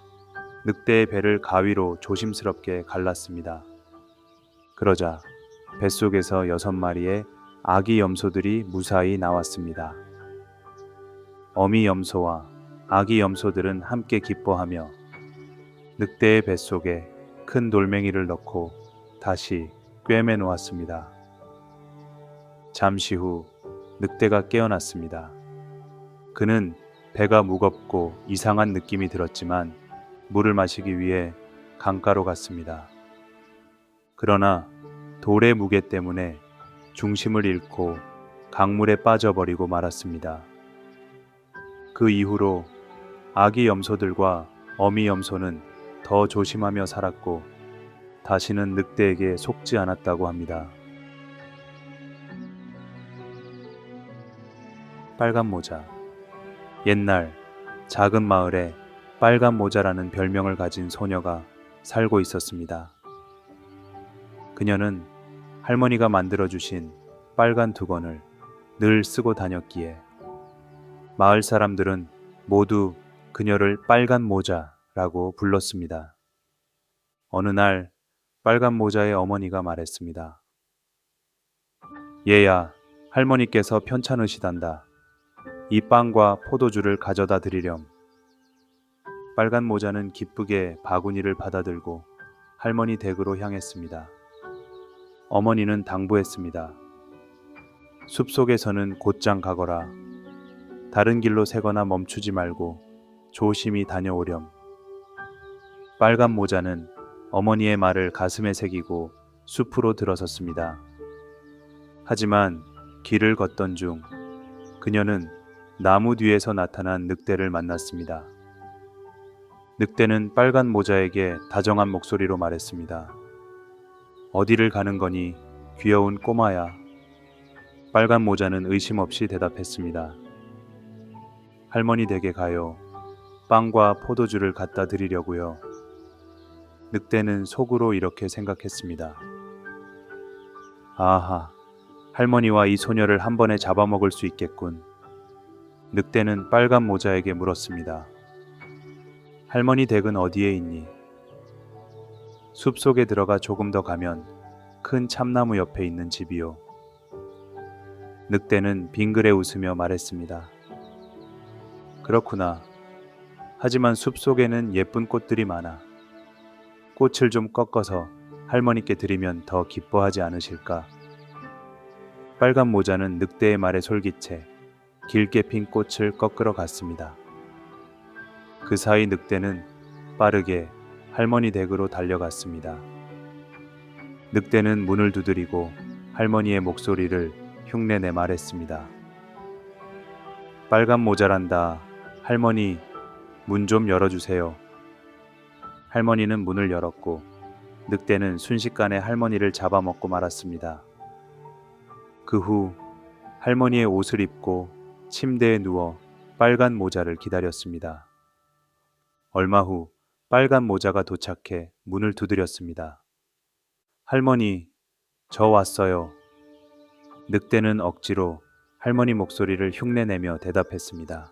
늑대의 배를 가위로 조심스럽게 갈랐습니다. 그러자 뱃속에서 6마리의 아기 염소들이 무사히 나왔습니다. 어미 염소와 아기 염소들은 함께 기뻐하며 늑대의 뱃속에 큰 돌멩이를 넣고 다시 꿰매 놓았습니다. 잠시 후 늑대가 깨어났습니다. 그는 배가 무겁고 이상한 느낌이 들었지만 물을 마시기 위해 강가로 갔습니다. 그러나 돌의 무게 때문에 중심을 잃고 강물에 빠져버리고 말았습니다. 그 이후로 아기 염소들과 어미 염소는 더 조심하며 살았고 다시는 늑대에게 속지 않았다고 합니다. 빨간 모자. 옛날 작은 마을에 빨간 모자라는 별명을 가진 소녀가 살고 있었습니다. 그녀는 할머니가 만들어주신 빨간 두건을 늘 쓰고 다녔기에 마을 사람들은 모두 그녀를 빨간 모자라고 불렀습니다. 어느 날 빨간 모자의 어머니가 말했습니다. 얘야, 할머니께서 편찮으시단다. 이 빵과 포도주를 가져다 드리렴. 빨간 모자는 기쁘게 바구니를 받아들고 할머니 댁으로 향했습니다. 어머니는 당부했습니다. 숲속에서는 곧장 가거라. 다른 길로 새거나 멈추지 말고 조심히 다녀오렴. 빨간 모자는 어머니의 말을 가슴에 새기고 숲으로 들어섰습니다. 하지만 길을 걷던 중 그녀는 나무 뒤에서 나타난 늑대를 만났습니다. 늑대는 빨간 모자에게 다정한 목소리로 말했습니다. 어디를 가는 거니, 귀여운 꼬마야. 빨간 모자는 의심 없이 대답했습니다. 할머니 댁에 가요. 빵과 포도주를 갖다 드리려고요. 늑대는 속으로 이렇게 생각했습니다. 아하, 할머니와 이 소녀를 한 번에 잡아먹을 수 있겠군. 늑대는 빨간 모자에게 물었습니다. 할머니 댁은 어디에 있니? 숲속에 들어가 조금 더 가면 큰 참나무 옆에 있는 집이요. 늑대는 빙그레 웃으며 말했습니다. 그렇구나. 하지만 숲속에는 예쁜 꽃들이 많아. 꽃을 좀 꺾어서 할머니께 드리면 더 기뻐하지 않으실까? 빨간 모자는 늑대의 말에 솔깃해 길게 핀 꽃을 꺾으러 갔습니다. 그 사이 늑대는 빠르게 할머니 댁으로 달려갔습니다. 늑대는 문을 두드리고 할머니의 목소리를 흉내내 말했습니다. 빨간 모자란다. 할머니, 문 좀 열어주세요. 할머니는 문을 열었고 늑대는 순식간에 할머니를 잡아먹고 말았습니다. 그 후 할머니의 옷을 입고 침대에 누워 빨간 모자를 기다렸습니다. 얼마 후 빨간 모자가 도착해 문을 두드렸습니다. 할머니, 저 왔어요. 늑대는 억지로 할머니 목소리를 흉내내며 대답했습니다.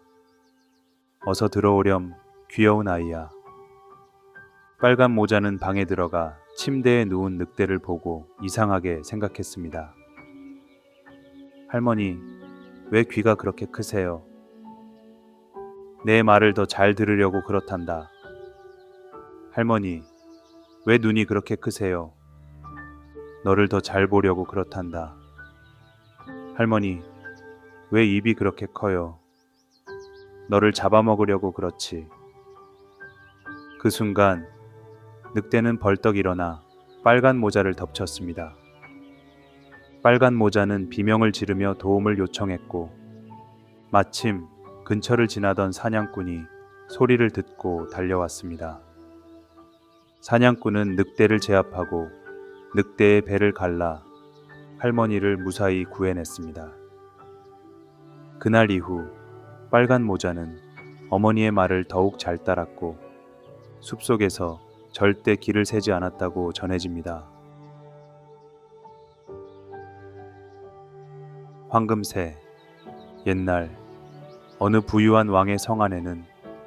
어서 들어오렴, 귀여운 아이야. 빨간 모자는 방에 들어가 침대에 누운 늑대를 보고 이상하게 생각했습니다. 할머니, 왜 귀가 그렇게 크세요? 내 말을 더 잘 들으려고 그렇단다. 할머니, 왜 눈이 그렇게 크세요? 너를 더 잘 보려고 그렇단다. 할머니, 왜 입이 그렇게 커요? 너를 잡아먹으려고 그렇지. 그 순간 늑대는 벌떡 일어나 빨간 모자를 덮쳤습니다. 빨간 모자는 비명을 지르며 도움을 요청했고 마침 근처를 지나던 사냥꾼이 소리를 듣고 달려왔습니다. 사냥꾼은 늑대를 제압하고 늑대의 배를 갈라 할머니를 무사히 구해냈습니다. 그날 이후 빨간 모자는 어머니의 말을 더욱 잘 따랐고 숲속에서 절대 길을 새지 않았다고 전해집니다. 황금새. 옛날 어느 부유한 왕의 성 안에는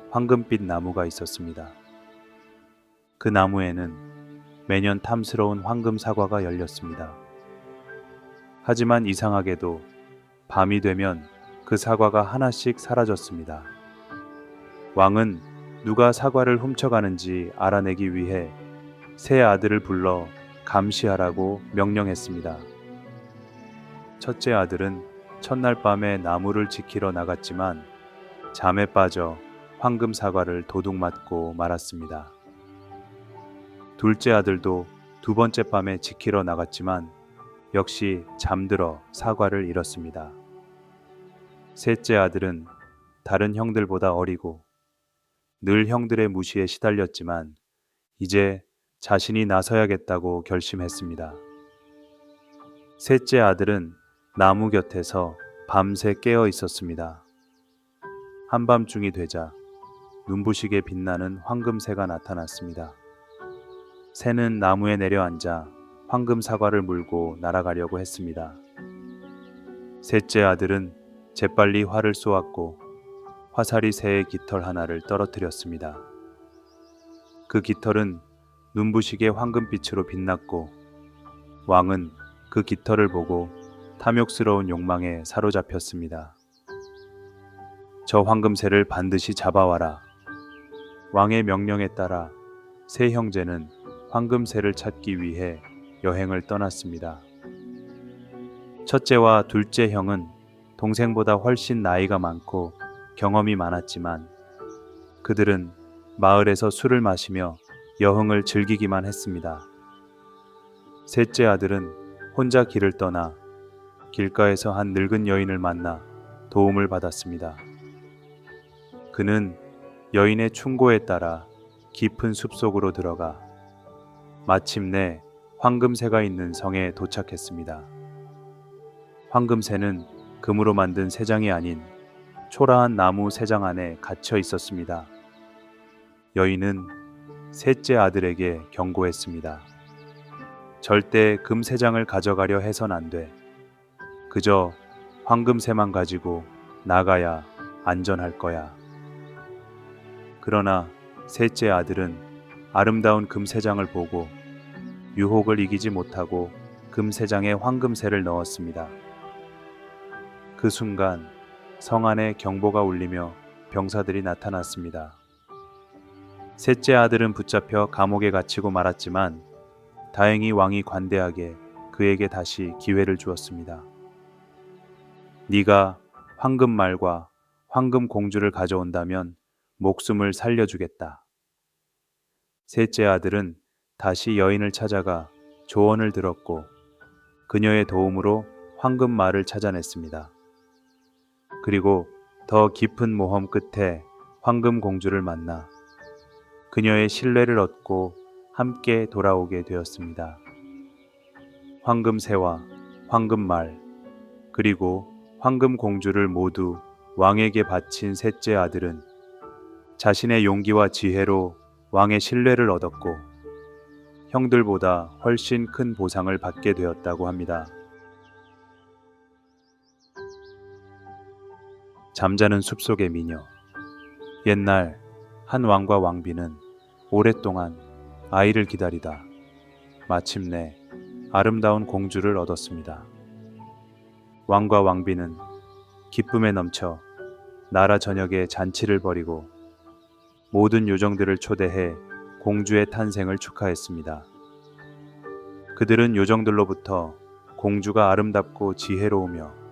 황금빛 나무가 있었습니다. 그 나무에는 매년 탐스러운 황금 사과가 열렸습니다. 하지만 이상하게도 밤이 되면 그 사과가 하나씩 사라졌습니다. 왕은 누가 사과를 훔쳐가는지 알아내기 위해 세 아들을 불러 감시하라고 명령했습니다. 첫째 아들은 첫날 밤에 나무를 지키러 나갔지만 잠에 빠져 황금 사과를 도둑 맞고 말았습니다. 둘째 아들도 두 번째 밤에 지키러 나갔지만 역시 잠들어 사과를 잃었습니다. 셋째 아들은 다른 형들보다 어리고 늘 형들의 무시에 시달렸지만 이제 자신이 나서야겠다고 결심했습니다. 셋째 아들은 나무 곁에서 밤새 깨어 있었습니다. 한밤중이 되자 눈부시게 빛나는 황금새가 나타났습니다. 새는 나무에 내려앉아 황금 사과를 물고 날아가려고 했습니다. 셋째 아들은 재빨리 활을 쏘았고 화살이 새의 깃털 하나를 떨어뜨렸습니다. 그 깃털은 눈부시게 황금빛으로 빛났고 왕은 그 깃털을 보고 탐욕스러운 욕망에 사로잡혔습니다. 저 황금새를 반드시 잡아와라. 왕의 명령에 따라 세 형제는 황금새를 찾기 위해 여행을 떠났습니다. 첫째와 둘째 형은 동생보다 훨씬 나이가 많고 경험이 많았지만 그들은 마을에서 술을 마시며 여흥을 즐기기만 했습니다. 셋째 아들은 혼자 길을 떠나 길가에서 한 늙은 여인을 만나 도움을 받았습니다. 그는 여인의 충고에 따라 깊은 숲속으로 들어가 마침내 황금새가 있는 성에 도착했습니다. 황금새는 금으로 만든 새장이 아닌 초라한 나무 새장 안에 갇혀 있었습니다. 여인은 셋째 아들에게 경고했습니다. 절대 금새장을 가져가려 해선 안 돼. 그저 황금새만 가지고 나가야 안전할 거야. 그러나 셋째 아들은 아름다운 금새장을 보고 유혹을 이기지 못하고 금새장에 황금새를 넣었습니다. 그 순간 성 안에 경보가 울리며 병사들이 나타났습니다. 셋째 아들은 붙잡혀 감옥에 갇히고 말았지만 다행히 왕이 관대하게 그에게 다시 기회를 주었습니다. 네가 황금말과 황금공주를 가져온다면 목숨을 살려주겠다. 셋째 아들은 다시 여인을 찾아가 조언을 들었고 그녀의 도움으로 황금말을 찾아냈습니다. 그리고 더 깊은 모험 끝에 황금공주를 만나 그녀의 신뢰를 얻고 함께 돌아오게 되었습니다. 황금새와 황금말 그리고 황금공주를 모두 왕에게 바친 셋째 아들은 자신의 용기와 지혜로 왕의 신뢰를 얻었고 형들보다 훨씬 큰 보상을 받게 되었다고 합니다. 잠자는 숲속의 미녀. 옛날 한 왕과 왕비는 오랫동안 아이를 기다리다 마침내 아름다운 공주를 얻었습니다. 왕과 왕비는 기쁨에 넘쳐 나라 전역에 잔치를 벌이고 모든 요정들을 초대해 공주의 탄생을 축하했습니다. 그들은 요정들로부터 공주가 아름답고 지혜로우며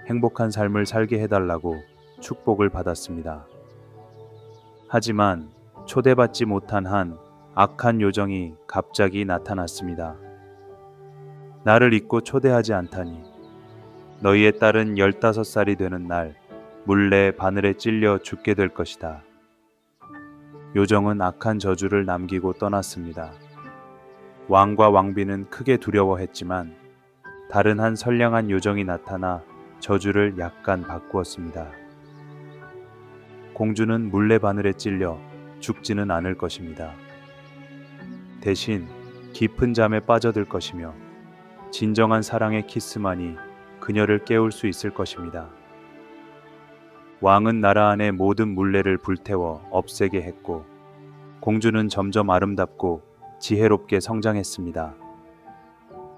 행복한 삶을 살게 해달라고 축복을 받았습니다. 하지만 초대받지 못한 한 악한 요정이 갑자기 나타났습니다. 나를 잊고 초대하지 않다니 너희의 딸은 15살이 되는 날 물레 바늘에 찔려 죽게 될 것이다. 요정은 악한 저주를 남기고 떠났습니다. 왕과 왕비는 크게 두려워했지만 다른 한 선량한 요정이 나타나 저주를 약간 바꾸었습니다. 공주는 물레 바늘에 찔려 죽지는 않을 것입니다. 대신 깊은 잠에 빠져들 것이며 진정한 사랑의 키스만이 그녀를 깨울 수 있을 것입니다. 왕은 나라 안의 모든 물레를 불태워 없애게 했고 공주는 점점 아름답고 지혜롭게 성장했습니다.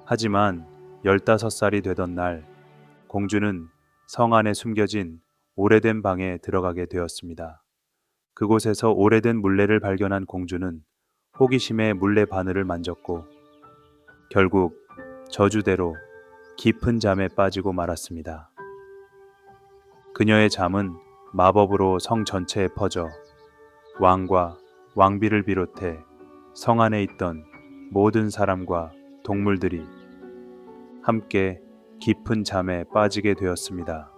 하지만 15살이 되던 날 공주는 성 안에 숨겨진 오래된 방에 들어가게 되었습니다. 그곳에서 오래된 물레를 발견한 공주는 호기심에 물레 바늘을 만졌고 결국 저주대로 깊은 잠에 빠지고 말았습니다. 그녀의 잠은 마법으로 성 전체에 퍼져 왕과 왕비를 비롯해 성 안에 있던 모든 사람과 동물들이 함께 깊은 잠에 빠지게 되었습니다.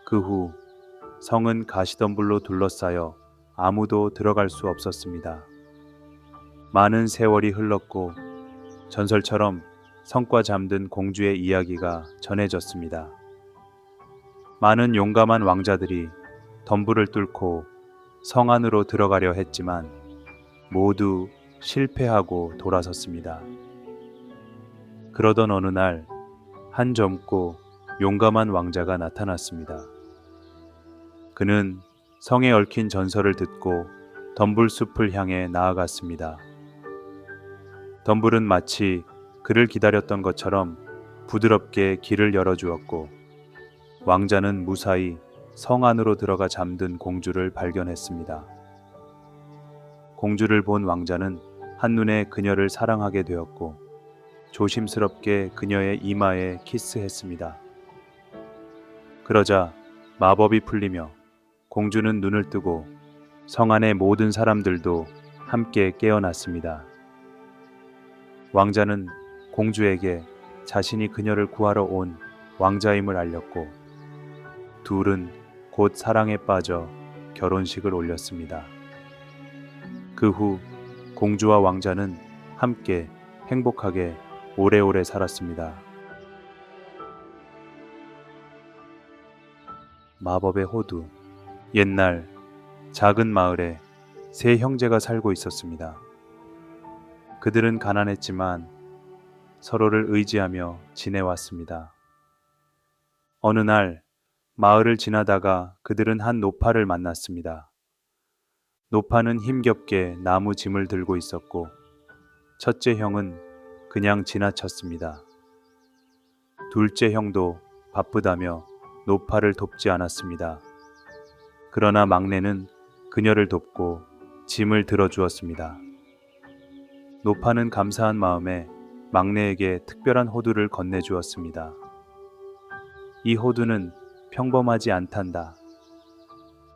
그 후 성은 가시덤불로 둘러싸여 아무도 들어갈 수 없었습니다. 많은 세월이 흘렀고 전설처럼 성과 잠든 공주의 이야기가 전해졌습니다. 많은 용감한 왕자들이 덤불을 뚫고 성 안으로 들어가려 했지만 모두 실패하고 돌아섰습니다. 그러던 어느 날 한 젊고 용감한 왕자가 나타났습니다. 그는 성에 얽힌 전설을 듣고 덤불숲을 향해 나아갔습니다. 덤불은 마치 그를 기다렸던 것처럼 부드럽게 길을 열어주었고 왕자는 무사히 성 안으로 들어가 잠든 공주를 발견했습니다. 공주를 본 왕자는 한눈에 그녀를 사랑하게 되었고 조심스럽게 그녀의 이마에 키스했습니다. 그러자 마법이 풀리며 공주는 눈을 뜨고 성 안의 모든 사람들도 함께 깨어났습니다. 왕자는 공주에게 자신이 그녀를 구하러 온 왕자임을 알렸고 둘은 곧 사랑에 빠져 결혼식을 올렸습니다. 그 후 공주와 왕자는 함께 행복하게 오래오래 살았습니다. 마법의 호두. 옛날 작은 마을에 세 형제가 살고 있었습니다. 그들은 가난했지만 서로를 의지하며 지내왔습니다. 어느 날 마을을 지나다가 그들은 한 노파를 만났습니다. 노파는 힘겹게 나무 짐을 들고 있었고 첫째 형은 그냥 지나쳤습니다. 둘째 형도 바쁘다며 노파를 돕지 않았습니다. 그러나 막내는 그녀를 돕고 짐을 들어주었습니다. 노파는 감사한 마음에 막내에게 특별한 호두를 건네주었습니다. 이 호두는 평범하지 않단다.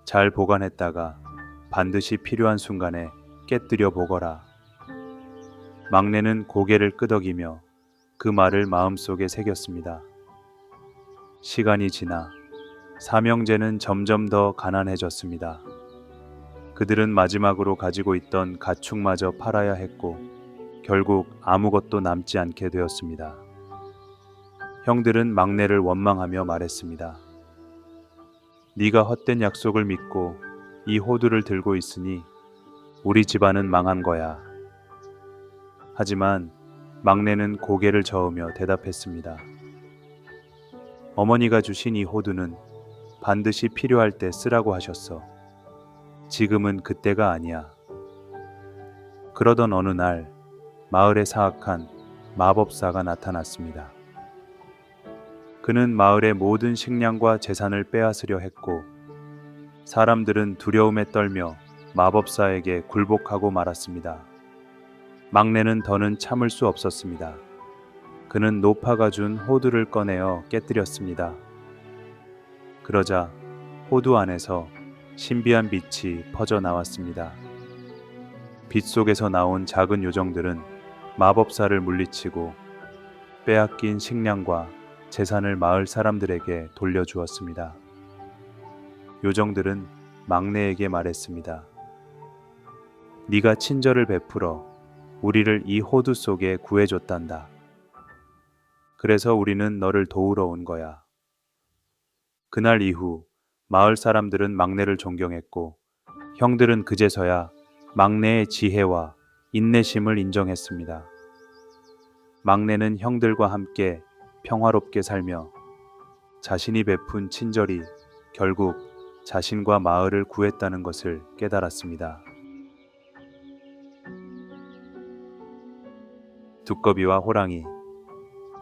잘 보관했다가 반드시 필요한 순간에 깨뜨려 보거라. 막내는 고개를 끄덕이며 그 말을 마음속에 새겼습니다. 시간이 지나 삼형제는 점점 더 가난해졌습니다. 그들은 마지막으로 가지고 있던 가축마저 팔아야 했고 결국 아무것도 남지 않게 되었습니다. 형들은 막내를 원망하며 말했습니다. 네가 헛된 약속을 믿고 이 호두를 들고 있으니 우리 집안은 망한 거야. 하지만 막내는 고개를 저으며 대답했습니다. 어머니가 주신 이 호두는 반드시 필요할 때 쓰라고 하셨어. 지금은 그때가 아니야. 그러던 어느 날 마을에 사악한 마법사가 나타났습니다. 그는 마을의 모든 식량과 재산을 빼앗으려 했고 사람들은 두려움에 떨며 마법사에게 굴복하고 말았습니다. 막내는 더는 참을 수 없었습니다. 그는 노파가 준 호두를 꺼내어 깨뜨렸습니다. 그러자 호두 안에서 신비한 빛이 퍼져 나왔습니다. 빛 속에서 나온 작은 요정들은 마법사를 물리치고 빼앗긴 식량과 재산을 마을 사람들에게 돌려주었습니다. 요정들은 막내에게 말했습니다. 네가 친절을 베풀어 우리를 이 호두 속에 구해줬단다. 그래서 우리는 너를 도우러 온 거야. 그날 이후 마을 사람들은 막내를 존경했고 형들은 그제서야 막내의 지혜와 인내심을 인정했습니다. 막내는 형들과 함께 평화롭게 살며 자신이 베푼 친절이 결국 자신과 마을을 구했다는 것을 깨달았습니다. 두꺼비와 호랑이.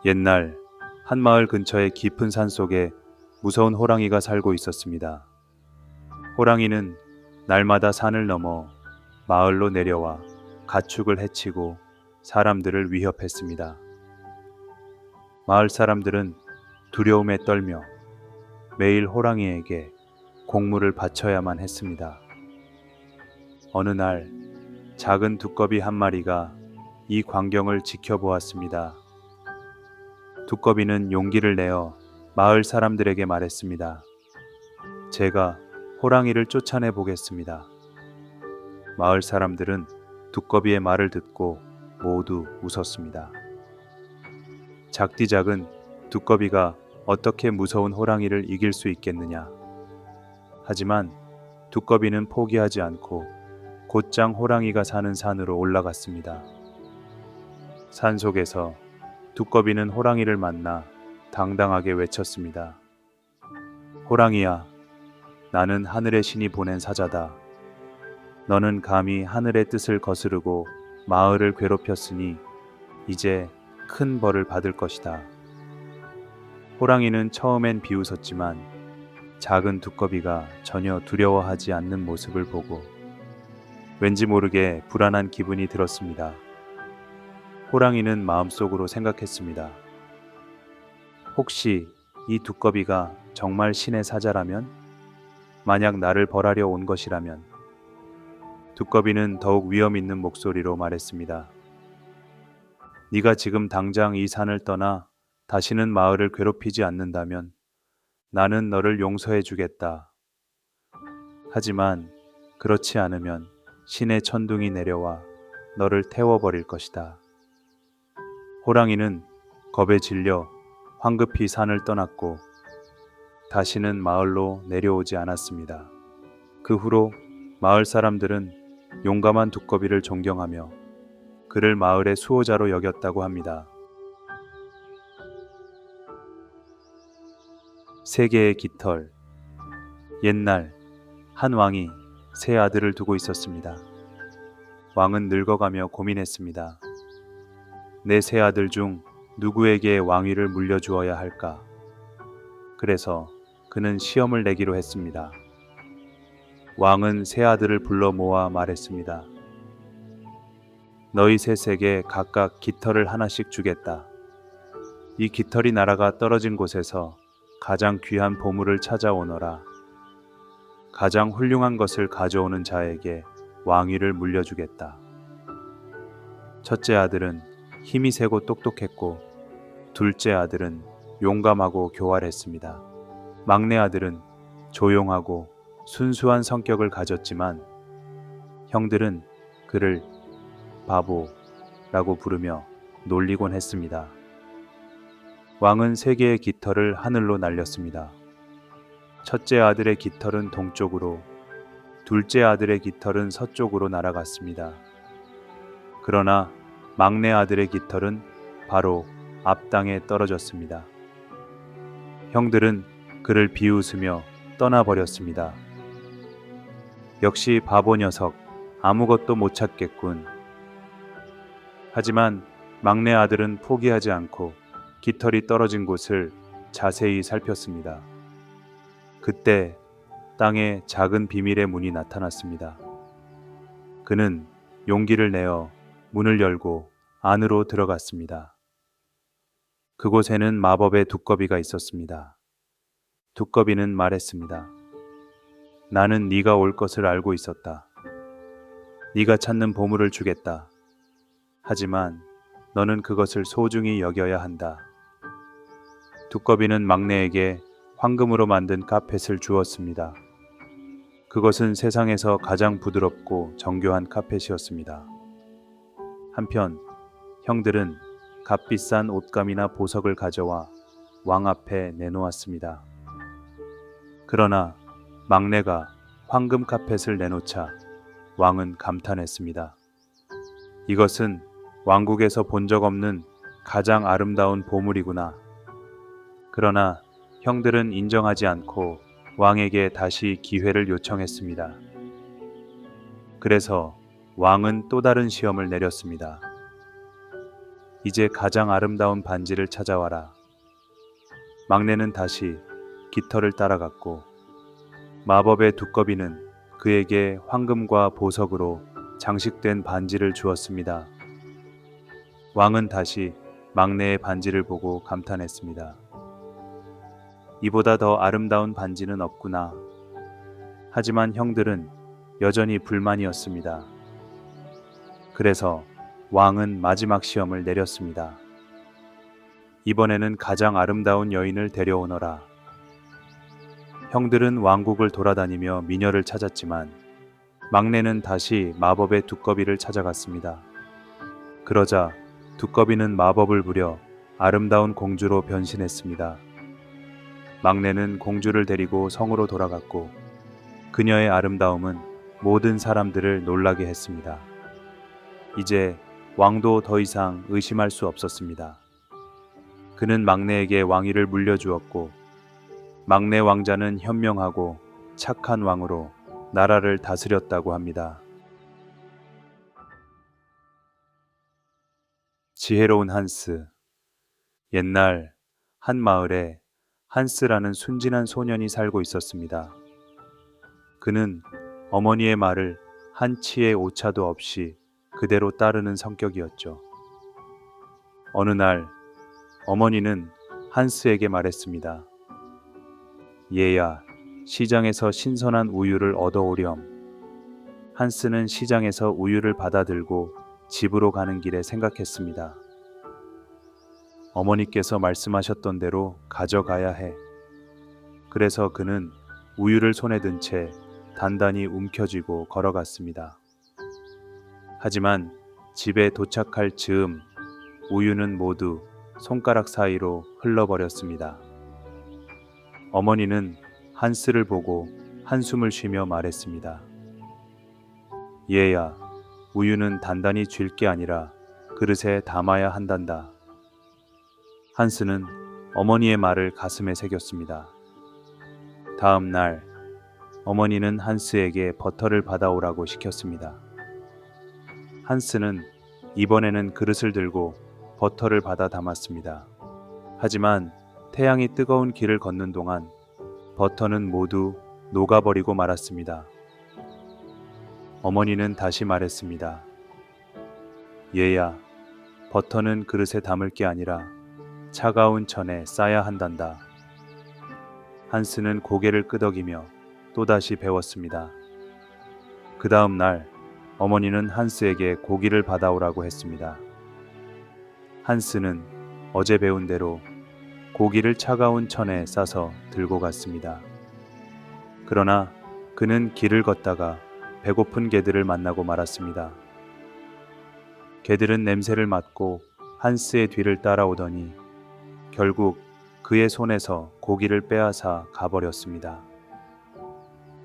옛날 한 마을 근처의 깊은 산 속에 무서운 호랑이가 살고 있었습니다. 호랑이는 날마다 산을 넘어 마을로 내려와 가축을 해치고 사람들을 위협했습니다. 마을 사람들은 두려움에 떨며 매일 호랑이에게 공물을 바쳐야만 했습니다. 어느 날 작은 두꺼비 한 마리가 이 광경을 지켜보았습니다. 두꺼비는 용기를 내어 마을 사람들에게 말했습니다. 제가 호랑이를 쫓아내 보겠습니다. 마을 사람들은 두꺼비의 말을 듣고 모두 웃었습니다. 작디작은 두꺼비가 어떻게 무서운 호랑이를 이길 수 있겠느냐. 하지만 두꺼비는 포기하지 않고 곧장 호랑이가 사는 산으로 올라갔습니다. 산 속에서 두꺼비는 호랑이를 만나 당당하게 외쳤습니다. 호랑이야, 나는 하늘의 신이 보낸 사자다. 너는 감히 하늘의 뜻을 거스르고 마을을 괴롭혔으니 이제 큰 벌을 받을 것이다. 호랑이는 처음엔 비웃었지만 작은 두꺼비가 전혀 두려워하지 않는 모습을 보고 왠지 모르게 불안한 기분이 들었습니다. 호랑이는 마음속으로 생각했습니다. 혹시 이 두꺼비가 정말 신의 사자라면? 만약 나를 벌하려 온 것이라면? 두꺼비는 더욱 위험 있는 목소리로 말했습니다. 네가 지금 당장 이 산을 떠나 다시는 마을을 괴롭히지 않는다면 나는 너를 용서해 주겠다. 하지만 그렇지 않으면 신의 천둥이 내려와 너를 태워버릴 것이다. 호랑이는 겁에 질려 황급히 산을 떠났고 다시는 마을로 내려오지 않았습니다. 그 후로 마을 사람들은 용감한 두꺼비를 존경하며 그를 마을의 수호자로 여겼다고 합니다. 세 개의 깃털. 옛날 한 왕이 세 아들을 두고 있었습니다. 왕은 늙어가며 고민했습니다. 내 세 아들 중 누구에게 왕위를 물려주어야 할까? 그래서 그는 시험을 내기로 했습니다. 왕은 세 아들을 불러 모아 말했습니다. 너희 셋에게 각각 깃털을 하나씩 주겠다. 이 깃털이 날아가 떨어진 곳에서 가장 귀한 보물을 찾아오너라. 가장 훌륭한 것을 가져오는 자에게 왕위를 물려주겠다. 첫째 아들은 힘이 세고 똑똑했고 둘째 아들은 용감하고 교활했습니다. 막내 아들은 조용하고 순수한 성격을 가졌지만 형들은 그를 바보라고 부르며 놀리곤 했습니다. 왕은 세 개의 깃털을 하늘로 날렸습니다. 첫째 아들의 깃털은 동쪽으로, 둘째 아들의 깃털은 서쪽으로 날아갔습니다. 그러나 막내 아들의 깃털은 바로 앞땅에 떨어졌습니다. 형들은 그를 비웃으며 떠나버렸습니다. 역시 바보 녀석, 아무것도 못 찾겠군. 하지만 막내 아들은 포기하지 않고 깃털이 떨어진 곳을 자세히 살폈습니다. 그때 땅에 작은 비밀의 문이 나타났습니다. 그는 용기를 내어 문을 열고 안으로 들어갔습니다. 그곳에는 마법의 두꺼비가 있었습니다. 두꺼비는 말했습니다. 나는 네가 올 것을 알고 있었다. 네가 찾는 보물을 주겠다. 하지만 너는 그것을 소중히 여겨야 한다. 두꺼비는 막내에게 황금으로 만든 카펫을 주었습니다. 그것은 세상에서 가장 부드럽고 정교한 카펫이었습니다. 한편 형들은 값비싼 옷감이나 보석을 가져와 왕 앞에 내놓았습니다. 그러나 막내가 황금 카펫을 내놓자 왕은 감탄했습니다. 이것은 왕국에서 본 적 없는 가장 아름다운 보물이구나. 그러나 형들은 인정하지 않고 왕에게 다시 기회를 요청했습니다. 그래서 왕은 또 다른 시험을 내렸습니다. 이제 가장 아름다운 반지를 찾아와라. 막내는 다시 깃털을 따라갔고 마법의 두꺼비는 그에게 황금과 보석으로 장식된 반지를 주었습니다. 왕은 다시 막내의 반지를 보고 감탄했습니다. 이보다 더 아름다운 반지는 없구나. 하지만 형들은 여전히 불만이었습니다. 그래서 왕은 마지막 시험을 내렸습니다. 이번에는 가장 아름다운 여인을 데려오너라. 형들은 왕국을 돌아다니며 미녀를 찾았지만 막내는 다시 마법의 두꺼비를 찾아갔습니다. 그러자 두꺼비는 마법을 부려 아름다운 공주로 변신했습니다. 막내는 공주를 데리고 성으로 돌아갔고 그녀의 아름다움은 모든 사람들을 놀라게 했습니다. 이제 왕도 더 이상 의심할 수 없었습니다. 그는 막내에게 왕위를 물려주었고 막내 왕자는 현명하고 착한 왕으로 나라를 다스렸다고 합니다. 지혜로운 한스. 옛날 한 마을에 한스라는 순진한 소년이 살고 있었습니다. 그는 어머니의 말을 한치의 오차도 없이 그대로 따르는 성격이었죠. 어느 날 어머니는 한스에게 말했습니다. 얘야, 시장에서 신선한 우유를 얻어오렴. 한스는 시장에서 우유를 받아들고 집으로 가는 길에 생각했습니다. 어머니께서 말씀하셨던 대로 가져가야 해. 그래서 그는 우유를 손에 든 채 단단히 움켜쥐고 걸어갔습니다. 하지만 집에 도착할 즈음 우유는 모두 손가락 사이로 흘러버렸습니다. 어머니는 한스를 보고 한숨을 쉬며 말했습니다. 얘야, 우유는 단단히 쥘 게 아니라 그릇에 담아야 한단다. 한스는 어머니의 말을 가슴에 새겼습니다. 다음 날 어머니는 한스에게 버터를 받아오라고 시켰습니다. 한스는 이번에는 그릇을 들고 버터를 받아 담았습니다. 하지만 태양이 뜨거운 길을 걷는 동안 버터는 모두 녹아버리고 말았습니다. 어머니는 다시 말했습니다. 얘야, 버터는 그릇에 담을 게 아니라 차가운 천에 싸야 한단다. 한스는 고개를 끄덕이며 또다시 배웠습니다. 그 다음 날 어머니는 한스에게 고기를 받아오라고 했습니다. 한스는 어제 배운 대로 고기를 차가운 천에 싸서 들고 갔습니다. 그러나 그는 길을 걷다가 배고픈 개들을 만나고 말았습니다. 개들은 냄새를 맡고 한스의 뒤를 따라오더니 결국 그의 손에서 고기를 빼앗아 가버렸습니다.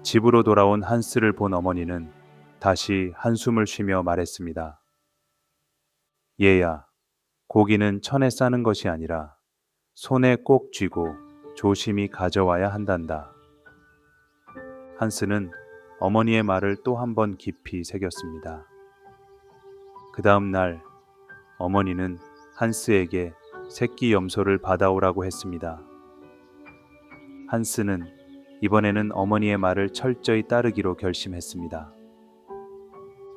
집으로 돌아온 한스를 본 어머니는 다시 한숨을 쉬며 말했습니다. 얘야, 고기는 천에 싸는 것이 아니라 손에 꼭 쥐고 조심히 가져와야 한단다. 한스는 어머니의 말을 또 한 번 깊이 새겼습니다. 그 다음 날 어머니는 한스에게 새끼 염소를 받아오라고 했습니다. 한스는 이번에는 어머니의 말을 철저히 따르기로 결심했습니다.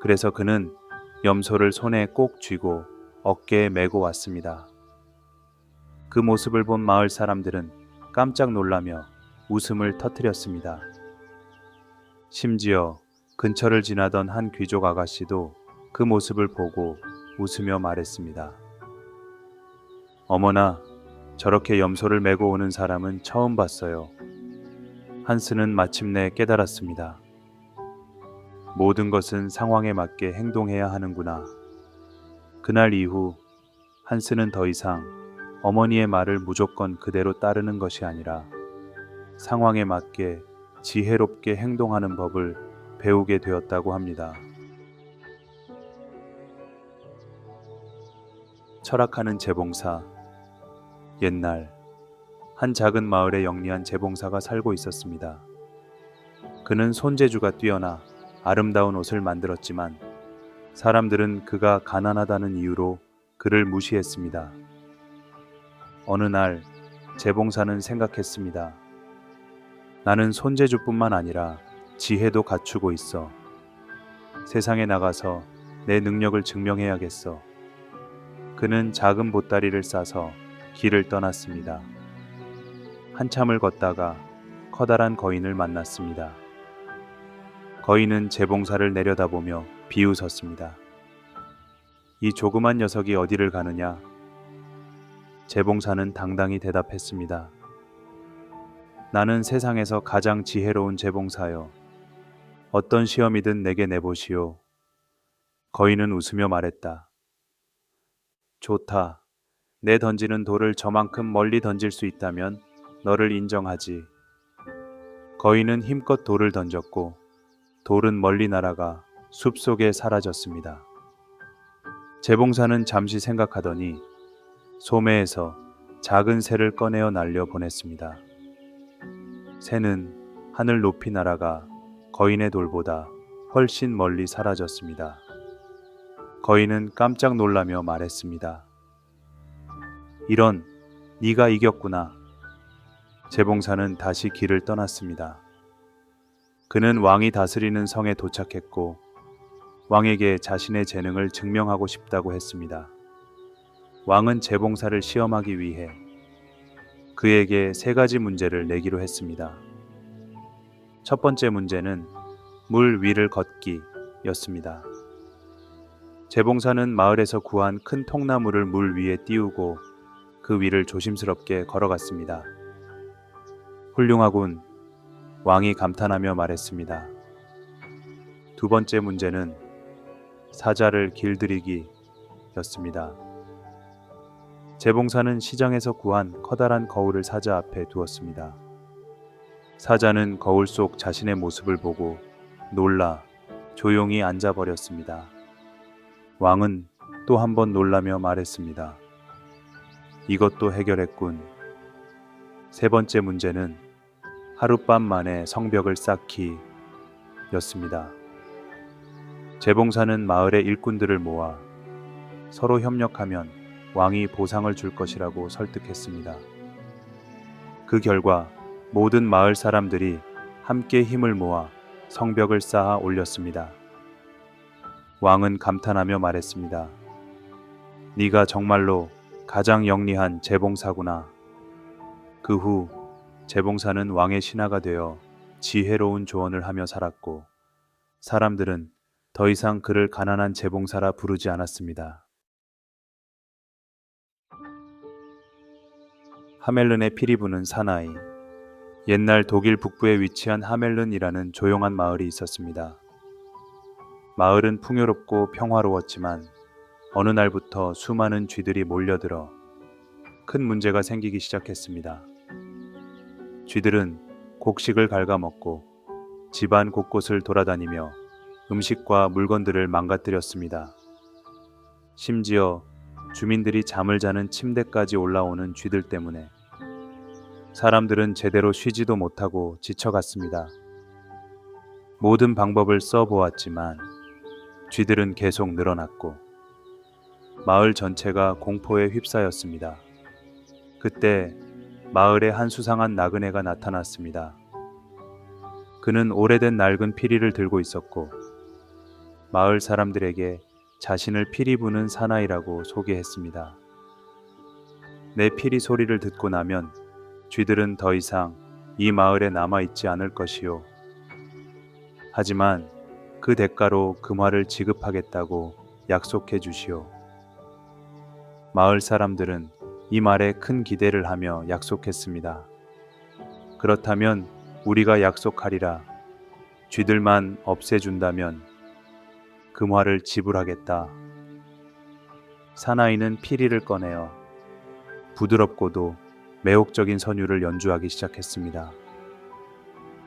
그래서 그는 염소를 손에 꼭 쥐고 어깨에 메고 왔습니다. 그 모습을 본 마을 사람들은 깜짝 놀라며 웃음을 터뜨렸습니다. 심지어 근처를 지나던 한 귀족 아가씨도 그 모습을 보고 웃으며 말했습니다. 어머나, 저렇게 염소를 메고 오는 사람은 처음 봤어요. 한스는 마침내 깨달았습니다. 모든 것은 상황에 맞게 행동해야 하는구나. 그날 이후 한스는 더 이상 어머니의 말을 무조건 그대로 따르는 것이 아니라 상황에 맞게 지혜롭게 행동하는 법을 배우게 되었다고 합니다. 철학하는 재봉사. 옛날 한 작은 마을에 영리한 재봉사가 살고 있었습니다. 그는 손재주가 뛰어나 아름다운 옷을 만들었지만 사람들은 그가 가난하다는 이유로 그를 무시했습니다. 어느 날 재봉사는 생각했습니다. 나는 손재주뿐만 아니라 지혜도 갖추고 있어. 세상에 나가서 내 능력을 증명해야겠어. 그는 작은 보따리를 싸서 길을 떠났습니다. 한참을 걷다가 커다란 거인을 만났습니다. 거인은 재봉사를 내려다보며 비웃었습니다. 이 조그만 녀석이 어디를 가느냐? 재봉사는 당당히 대답했습니다. 나는 세상에서 가장 지혜로운 재봉사여. 어떤 시험이든 내게 내보시오. 거인은 웃으며 말했다. 좋다. 내 던지는 돌을 저만큼 멀리 던질 수 있다면 너를 인정하지. 거인은 힘껏 돌을 던졌고 돌은 멀리 날아가 숲속에 사라졌습니다. 재봉사는 잠시 생각하더니 소매에서 작은 새를 꺼내어 날려 보냈습니다. 새는 하늘 높이 날아가 거인의 돌보다 훨씬 멀리 사라졌습니다. 거인은 깜짝 놀라며 말했습니다. 이런, 네가 이겼구나. 재봉사는 다시 길을 떠났습니다. 그는 왕이 다스리는 성에 도착했고 왕에게 자신의 재능을 증명하고 싶다고 했습니다. 왕은 재봉사를 시험하기 위해 그에게 3가지 문제를 내기로 했습니다. 첫 번째 문제는 물 위를 걷기였습니다. 재봉사는 마을에서 구한 큰 통나무를 물 위에 띄우고 그 위를 조심스럽게 걸어갔습니다. 훌륭하군, 왕이 감탄하며 말했습니다. 두 번째 문제는 사자를 길들이기였습니다. 재봉사는 시장에서 구한 커다란 거울을 사자 앞에 두었습니다. 사자는 거울 속 자신의 모습을 보고 놀라 조용히 앉아버렸습니다. 왕은 또 한 번 놀라며 말했습니다. 이것도 해결했군. 세 번째 문제는 하룻밤 만에 성벽을 쌓기였습니다. 재봉사는 마을의 일꾼들을 모아 서로 협력하면 왕이 보상을 줄 것이라고 설득했습니다. 그 결과 모든 마을 사람들이 함께 힘을 모아 성벽을 쌓아 올렸습니다. 왕은 감탄하며 말했습니다. 네가 정말로 가장 영리한 재봉사구나. 그 후 재봉사는 왕의 신하가 되어 지혜로운 조언을 하며 살았고 사람들은 더 이상 그를 가난한 재봉사라 부르지 않았습니다. 하멜른의 피리 부는 사나이. 옛날 독일 북부에 위치한 하멜른이라는 조용한 마을이 있었습니다. 마을은 풍요롭고 평화로웠지만 어느 날부터 수많은 쥐들이 몰려들어 큰 문제가 생기기 시작했습니다. 쥐들은 곡식을 갉아먹고 집안 곳곳을 돌아다니며 음식과 물건들을 망가뜨렸습니다. 심지어 주민들이 잠을 자는 침대까지 올라오는 쥐들 때문에 사람들은 제대로 쉬지도 못하고 지쳐갔습니다. 모든 방법을 써보았지만 쥐들은 계속 늘어났고 마을 전체가 공포에 휩싸였습니다. 그때 마을에 한 수상한 나그네가 나타났습니다. 그는 오래된 낡은 피리를 들고 있었고 마을 사람들에게 자신을 피리 부는 사나이라고 소개했습니다. 내 피리 소리를 듣고 나면 쥐들은 더 이상 이 마을에 남아있지 않을 것이요. 하지만 그 대가로 금화를 지급하겠다고 약속해 주시오. 마을 사람들은 이 말에 큰 기대를 하며 약속했습니다. 그렇다면 우리가 약속하리라. 쥐들만 없애준다면 금화를 지불하겠다. 사나이는 피리를 꺼내어 부드럽고도 매혹적인 선율을 연주하기 시작했습니다.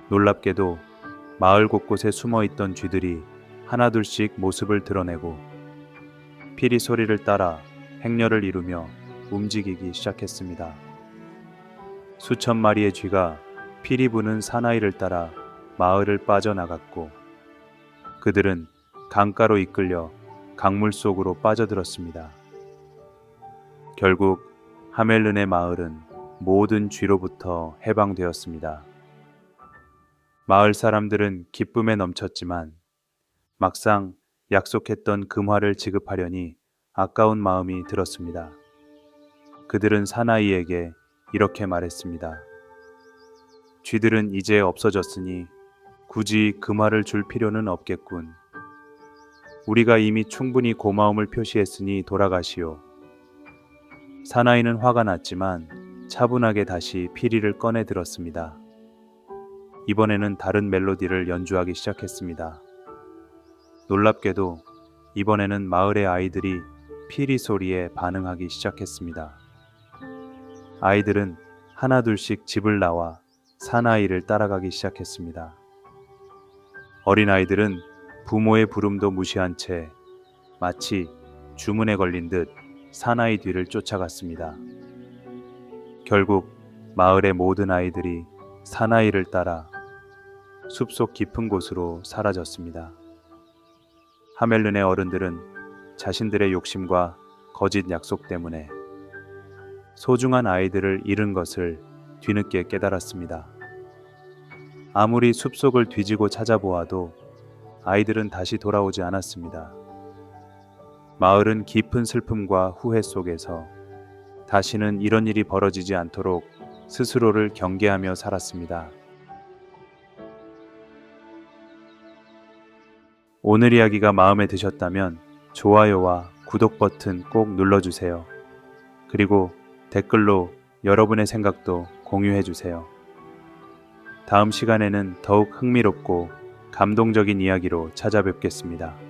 놀랍게도 마을 곳곳에 숨어있던 쥐들이 하나둘씩 모습을 드러내고 피리 소리를 따라 행렬을 이루며 움직이기 시작했습니다. 수천 마리의 쥐가 피리 부는 사나이를 따라 마을을 빠져나갔고 그들은 강가로 이끌려 강물 속으로 빠져들었습니다. 결국 하멜른의 마을은 모든 쥐로부터 해방되었습니다. 마을 사람들은 기쁨에 넘쳤지만 막상 약속했던 금화를 지급하려니 아까운 마음이 들었습니다. 그들은 사나이에게 이렇게 말했습니다. 쥐들은 이제 없어졌으니 굳이 금화를 줄 필요는 없겠군. 우리가 이미 충분히 고마움을 표시했으니 돌아가시오. 사나이는 화가 났지만 차분하게 다시 피리를 꺼내 들었습니다. 이번에는 다른 멜로디를 연주하기 시작했습니다. 놀랍게도 이번에는 마을의 아이들이 피리 소리에 반응하기 시작했습니다. 아이들은 하나둘씩 집을 나와 사나이를 따라가기 시작했습니다. 어린아이들은 부모의 부름도 무시한 채 마치 주문에 걸린 듯 사나이 뒤를 쫓아갔습니다. 결국 마을의 모든 아이들이 사나이를 따라 숲속 깊은 곳으로 사라졌습니다. 하멜른의 어른들은 자신들의 욕심과 거짓 약속 때문에 소중한 아이들을 잃은 것을 뒤늦게 깨달았습니다. 아무리 숲속을 뒤지고 찾아보아도 아이들은 다시 돌아오지 않았습니다. 마을은 깊은 슬픔과 후회 속에서 다시는 이런 일이 벌어지지 않도록 스스로를 경계하며 살았습니다. 오늘 이야기가 마음에 드셨다면 좋아요와 구독 버튼 꼭 눌러주세요. 그리고 댓글로 여러분의 생각도 공유해주세요. 다음 시간에는 더욱 흥미롭고 감동적인 이야기로 찾아뵙겠습니다.